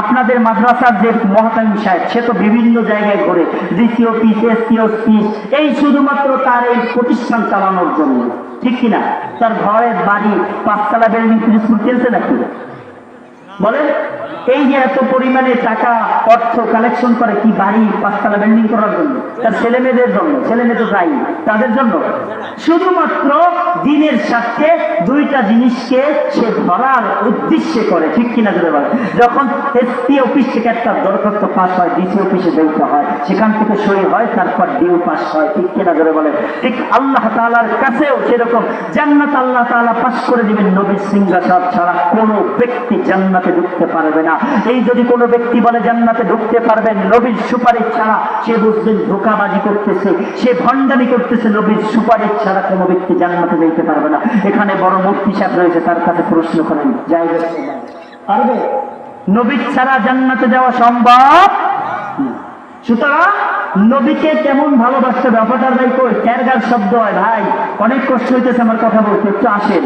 আপনাদের মাদ্রাসার যে মহতামিম সাহেব, সে তো বিভিন্ন জায়গায় ঘুরে, দ্বিতীয় পিস, এসপি অফিস, এই শুধুমাত্র তার এই প্রতিষ্ঠান চালানোর জন্য, ঠিক কিনা? তার ঘরের বাড়ি 5 তলা বিল্ডিং পিরিজপুর কিনছে নাকি? বলেন, এই যে এত পরিমাণে টাকা অর্থ কালেকশন করে কি বাড়ি 5 তলা বিল্ডিং করার জন্য? তার ছেলে মেয়েদের জন্য? ছেলে মেয়ে তো যাই তাদের জন্য। শুধুমাত্র দিনের স্বার্থে 2টা জিনিসকে সে ধরার উদ্দেশ্যে করে, ঠিক কিনা? যদি বলে, যখন এসপি অফিস থেকে একটা দরখাস্ত পাস হয়, ডিসি অফিসে যেতে হয়, সেখান থেকে সই হয়, তারপর ডিউ পাস হয়, ঠিক কিনা? যদি বলে, ঠিক আল্লাহ তাআলার কাছেও সেরকম জান্নাত আল্লাহ তাআলা পাস করে দিবেন। নবীর সিংহাসন ছাড়া কোনো ব্যক্তি জান্নাতে ঢুকতে পারবে না। এই যদি কোনো ব্যক্তি বলে জান্নাতে ঢুকতে পারবেন নবীর সুপারিশ ছাড়া, সে বুঝবেন ধোঁকাবাজি করতেছে, সে ভণ্ডামি করতেছে। নবীর সুপারিশ ছাড়া কোনো ব্যক্তি জান্নাতে যেতে পারবে না। এখানে বড় মুফতি সাহেব রয়েছে, তার কাছে প্রশ্ন করেন, যাইবে পারবে? নবী ছাড়া জান্নাতে যাওয়া সম্ভব। সুতরাং নবীকে কেমন ভালোবাসতে হবে? অপটার ভাই কই ক্যারগার শব্দ হয় ভাই, অনেক কষ্ট হইতেছে আমার কথা বলতে, একটু আসেন।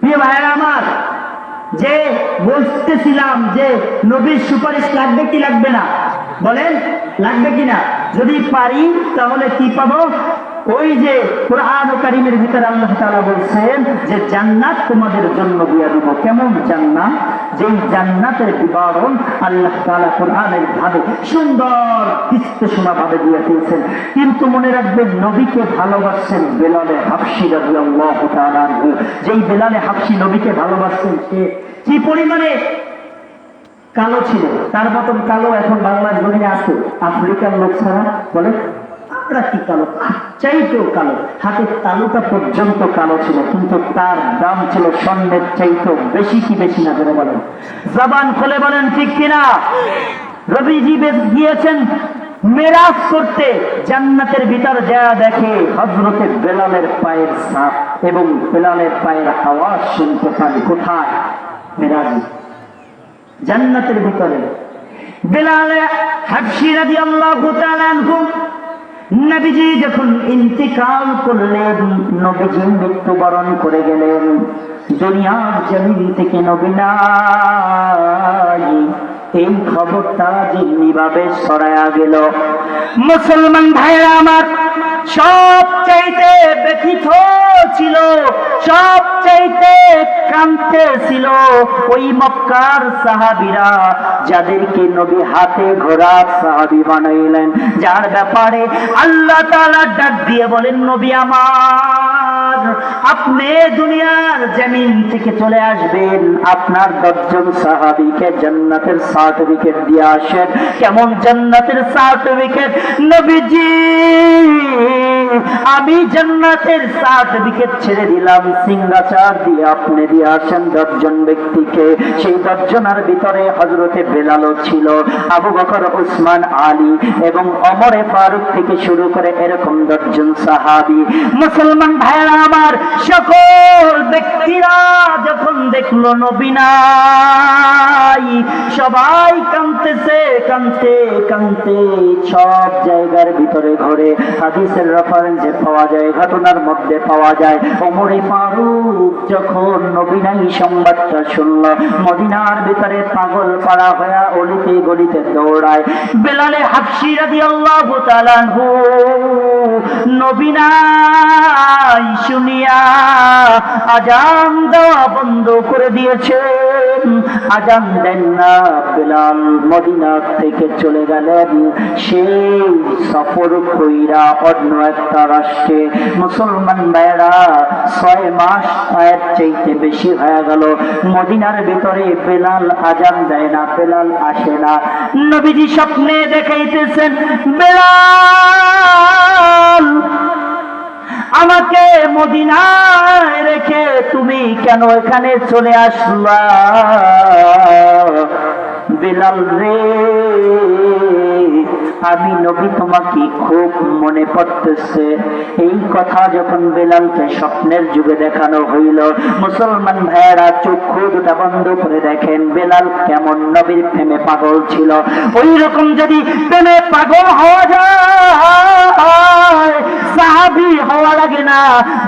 প্রিয় ভাইয়েরা আমার, যে বলতেছিলাম যে নবীর সুপারিশ লাগবে কি লাগবে না? বলেন, লাগবে কিনা? যদি পারি তাহলে কি পাবো? ওই যে কোরআন কারীমের ভিতরে আল্লাহ তাআলা বলছেন যে জান্নাত তোমাদের জন্য দিয়ে দেব। কেমন জান্নাত? যেই জান্নাতের বিবরণ আল্লাহ তাআলা কোরআনের ভাবে সুন্দর বিশ্লেষণা ভাবে দিয়ে দিয়েছেন। কিন্তু মনে রাখবেন, নবীকে ভালোবাসেন বেলালে হাবশী রাদিয়াল্লাহু তাআলা আনহু। যেই বেলালে হাবশী নবীকে ভালোবাসেন, সে কি পরিমাণে কালো ছিল, তার মতন কালো এখন বাংলার জমিনে আছে আফ্রিকার লোক ছাড়া। বলে আমরা কি কালো? চাইতেও কালো, হাতের তালুটা পর্যন্ত কালো ছিল, কিন্তু তার দাম ছিল স্বর্ণের চাইতেও বেশি। কি বেশি না? করে বলেন, জবান খুলে বলেন, ঠিক কিনা? নবীজি গিয়েছেন মেরাজ করতে, জান্নাতের ভিতর যা দেখে হযরতে বেলালের পায়ের ছাপ এবং বেলালের পায়ের আওয়াজ শুনতে পান। কোথায়? মেরাজে, জান্নাতের ভিতরে। বেলাল হাবশী রাদিয়াল্লাহু তাআলা আনহু, নবীজি যখন ইন্তিকাল করলেন, নবীজি মৃত্যুবরণ করে গেলেন, দুনিয়ার জমিন থেকে নবী নাই, এই খবরটা যেভাবে ছড়ায়া গেল, মুসলমান ভাইরা আমার সবচাইতে ব্যথিত ছিল, সবচাইতে কাঁদতে ছিল ওই মক্কার সাহাবীরা, যাদেরকে নবী হাতে ঘোড়া সাহাবী বানাইলেন, যার ব্যাপারে আল্লাহ তাআলা ডাক দিয়ে বলেন, নবী আমার, আপনি দুনিয়ার জমিন থেকে চলে আসবেন, আপনার 10 জন সাহাবীকে জান্নাতের সার্টিফিকেট দিয়ে আসেন। কেমন জান্নাতের সার্টিফিকেট? নবীজি, আমি জান্নাতের সার্টিফিকেট ছেড়ে দিলাম, সিংহাচার দিয়ে আপনি দিয়ে আসেন 10 জন ব্যক্তিকে। সেই 10 জনের ভিতরে হযরতে বেলালও ছিল, আবু বকর, উসমান, আলী এবং ওমরে ফারুক থেকে শুরু করে এরকম 10 জন সাহাবী। মুসলমান ভাইরা আমার, সকল ব্যক্তিরা যখন দেখলো নবী নাই, সবাই কাঁদতেছে, কাঁদতে কাঁদতে সব জায়গার ভিতরে ঘরে হাদিসের রেফারেন্সে পাওয়া যায়, ঘটনার মধ্যে পাওয়া যায়, ওমরে ফারুক যখন নবী নাই সংবাদটা শুনল, মদিনার ভিতরে পাগল পাড়া হয়ে অলিতে গলিতে দৌড়ায়। বেলালে হাবশী রাদিয়াল্লাহু তাআলা আনহু নবী নাই শুনিয়া আজান দেওয়া বন্ধ করে দিয়েছেন, আজান দেন না। বেলাল মদিনা থেকে চলে গেলেন সেই সফর কইরা অন্য একটা রাষ্ট্রে। মুসলমান ভাইরা 6 মাস এর চাইতে বেশি হয়ে গেল মদিনার ভিতরে বেলাল আজান দেয় না, বেলাল আসে না। নবীজি স্বপ্নে দেখাইতেছেন, বেলাল আমাকে মদিনায় রেখে তুমি কেন এখানে চলে আসলা? বেলাল রে, আমি নবী তোমাকে খুব মনে পড়তেছে। এই কথা যখন বেলালকে স্বপ্নের যুগে দেখানো হইল, মুসলমান ভাইয়েরা চক্ষু দুটা বন্ধ করে দেখেন বেলাল কেমন নবীর প্রেমে পাগল ছিল। ওই রকম যদি প্রেমে পাগল হওয়া যায়, সাহাবী হওয়া লাগে না,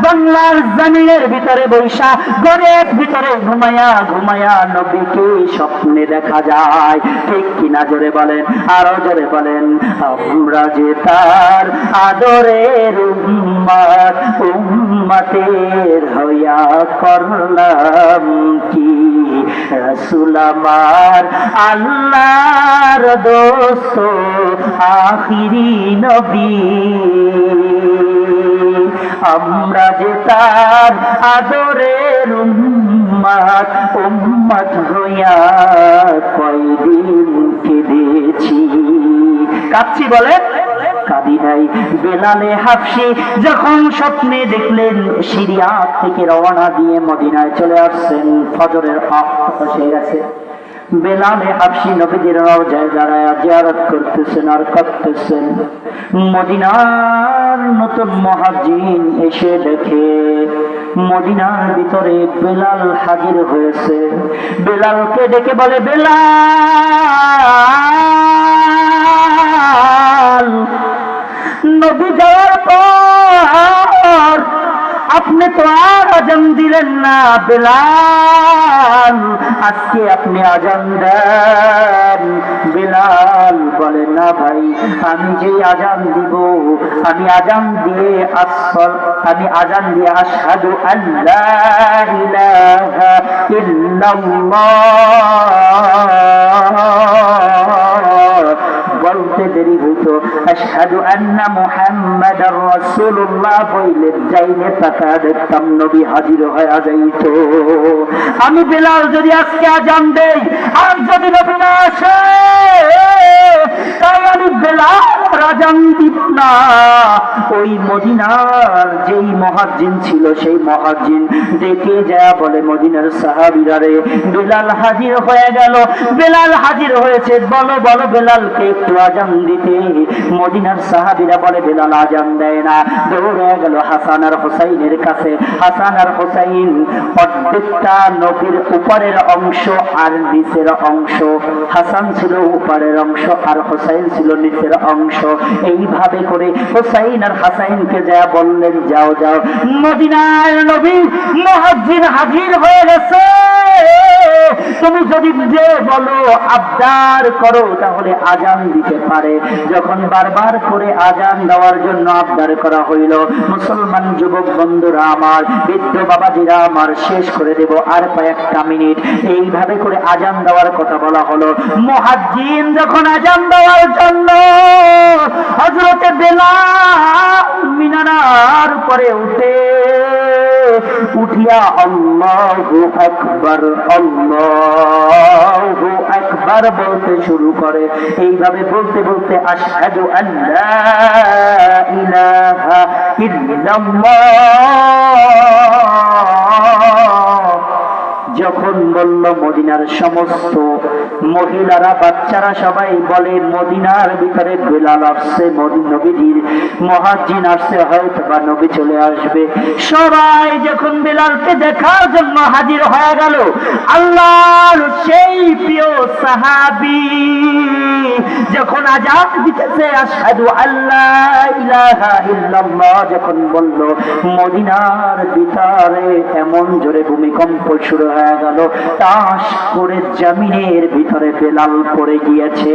বাংলার জমিনের ভিতরে বৈশা ঘরের ভিতরে ঘুমায়া ঘুমায়া নবীকে স্বপ্নে দেখা যায়। ঠিক কিনা? জোরে বলেন, আরো জোরে বলেন। আমরা যে তার আদরের উম্মত, উম্মতের হইয়া করলাম কি? রাসূল আমার আল্লাহর দোস্ত আখিরি নবী, আমরা যে তার আদরের উম্মত, উম্মত হইয়া কয়দিন কেঁদেছি। কাঁদছি বলে? কাঁদি নাই। বেলালে হাবশী যখন স্বপ্নে দেখলেন সিরিয়া থেকে রওনা দিয়ে মদিনায় চলে আসছেন, ফজরের ওয়াক্ত হয়ে গেছে, বেলালে হাবশী নবীজির রওজায় দাঁড়ায় জিয়ারত করতেছেন আর কাঁদতেছেন। মদিনার নতুন মুহাজ্জিরিন এসে দেখে মদিনার ভিতরে বেলাল হাজির হয়েছে। বেলালকে ডেকে বলে, বেলাল, নবী যাওয়ার পর আপনি তো আর আজান দিলেন না, বেলাল আজকে আপনি আজান দেন। বেলাল বলে, না ভাই, আমি যে আজান দিব, আমি আজান দিয়ে আশহাদু আল্লা ইলাহা ইল্লাল্লাহ বলতে দেরি হইতো, আশহাদু আন্না মুহাম্মাদার রাসূলুল্লাহ বইলে যাইলে তাকা দেখতাম নবী হাজির হয়ে যাইতো। আমি বেলাল যদি আজকে আজান দেই আর যদি নবী না আসে, তাই আমি বেলাল আজান দিব না। ওই মদিনার যেই মুহাজ্জিন ছিল সেই মুহাজ্জিন দেখে যা বলে মদিনার সাহাবীরা রে, বেলাল হাজির হয়ে গেল। বেলাল হাজির হয়েছে, বলো বলো বেলালকে একটু আজান দিতে। মদিনার সাহাবীরা বলে বেলাল আজান দেয় না। দৌড়ে গেল হাসান আর হুসাইনের কাছে। হাসান আর হুসাইন অর্ধেকটা নবীর উপরের অংশ আর নিচের অংশ, হাসান ছিল উপরের অংশ আর হুসাইন ছিল নিচের অংশ। এইভাবে করে হুসাইন আর হাসাইনকে যা বললেন, যাও যাও, মদিনার নবী মুহাজ্জির হাজির হয়ে গেছে, তুমি যদি যে বলো আবদার করো তাহলে আজান দিতে পারে। যখন বারবার করে আজান দেওয়ার জন্য আবদার করা হইল, মুসলমান যুবক বন্ধুরা আমার, বৃদ্ধ বাবাজিরা আমার, শেষ করে দেব আর কয়েকটা মিনিট। এইভাবে করে আজান দেওয়ার কথা বলা হলো। মুহাজ্জিন যখন আজান দেওয়ার জন্য হযরতে বেলাল মিনারার উপরে উঠে উঠিয়া আল্লাহু আকবার, আল্লাহু আকবার বলতে শুরু করে। এইভাবে বলতে বলতে আশহাদু আল্লা ইলাহা ইল্লাল্লাহ যখন বলল, মদিনার সমস্ত মহিলারা, বাচ্চারা সবাই বলে মদিনার ভিতরে বেলাল আসছে, নবীজির মুয়াজ্জিন আসছে, হয়তো বা নবী চলে আসবে। সবাই যখন বেলালকে দেখার জন্য হাজির হয়ে গেল, আল্লাহর সেই প্রিয় সাহাবী যখন আযান দিতেছে আশহাদু আল্লা ইলাহা ইল্লাল্লাহ যখন বলল, মদিনার ভিতরে এমন জোরে ভূমিকম্প শুরু হয়ে গেল, তাস করে জমিনের ভিতরে বেলাল পড়ে গিয়েছে।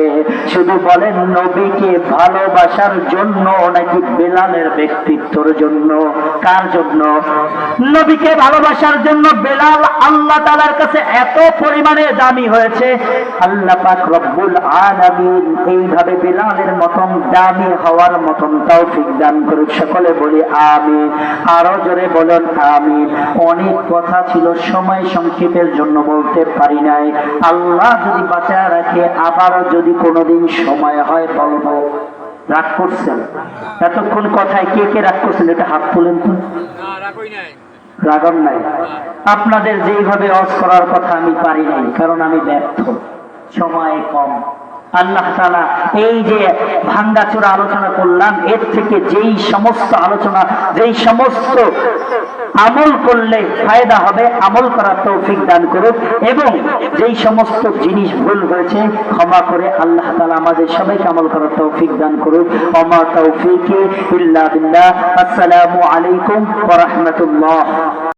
শুধু বলেন নবীকে ভালোবাসার জন্য নাকি বেলালের ব্যক্তিত্বের জন্য? কার জন্য? নবীকে ভালোবাসার জন্য বেলাল আল্লাহ তাআলার কাছে এত পরিমাণে দামি হয়েছে। আল্লাহ পাক রব্বুল আলামিন এইভাবে বেলালের মতন দামি হওয়ার মতন তৌফিক দান করুক। সকলে বলি আমিন। আরো জোরে বলেন আমিন। অনেক কথা ছিল, সময় সংক্ষেপের জন্য বলতে পারি নাই। আল্লাহ যদি বাঁচায় রাখে, আবারও যদি কোনোদিন সময় হয় বলবো। রাগ করছেন? এতক্ষণ কথায় কে কে রাগ করছেন? এটা হাত তোলেন তো। রাগন নাই। আপনাদের যেইভাবে ওয়াজ করার কথা আমি পারি নাই, কারণ আমি ব্যর্থ, সময় কম। আল্লাহ তাআলা এই যে ভাঙ্গাচোরা আলোচনা করলাম, এর থেকে যেই সমস্ত আলোচনা, যেই সমস্ত আমল করলে ফায়দা হবে, আমল করার তৌফিক দান করুক, এবং যেই সমস্ত জিনিস ভুল হয়েছে ক্ষমা করে আল্লাহ তাআলা আমাদের সবাইকে আমল করার তৌফিক দান করুক। ওমা তৌফিকি ইল্লা বিল্লাহ। আসসালামু আলাইকুম ওয়া রাহমাতুল্লাহ।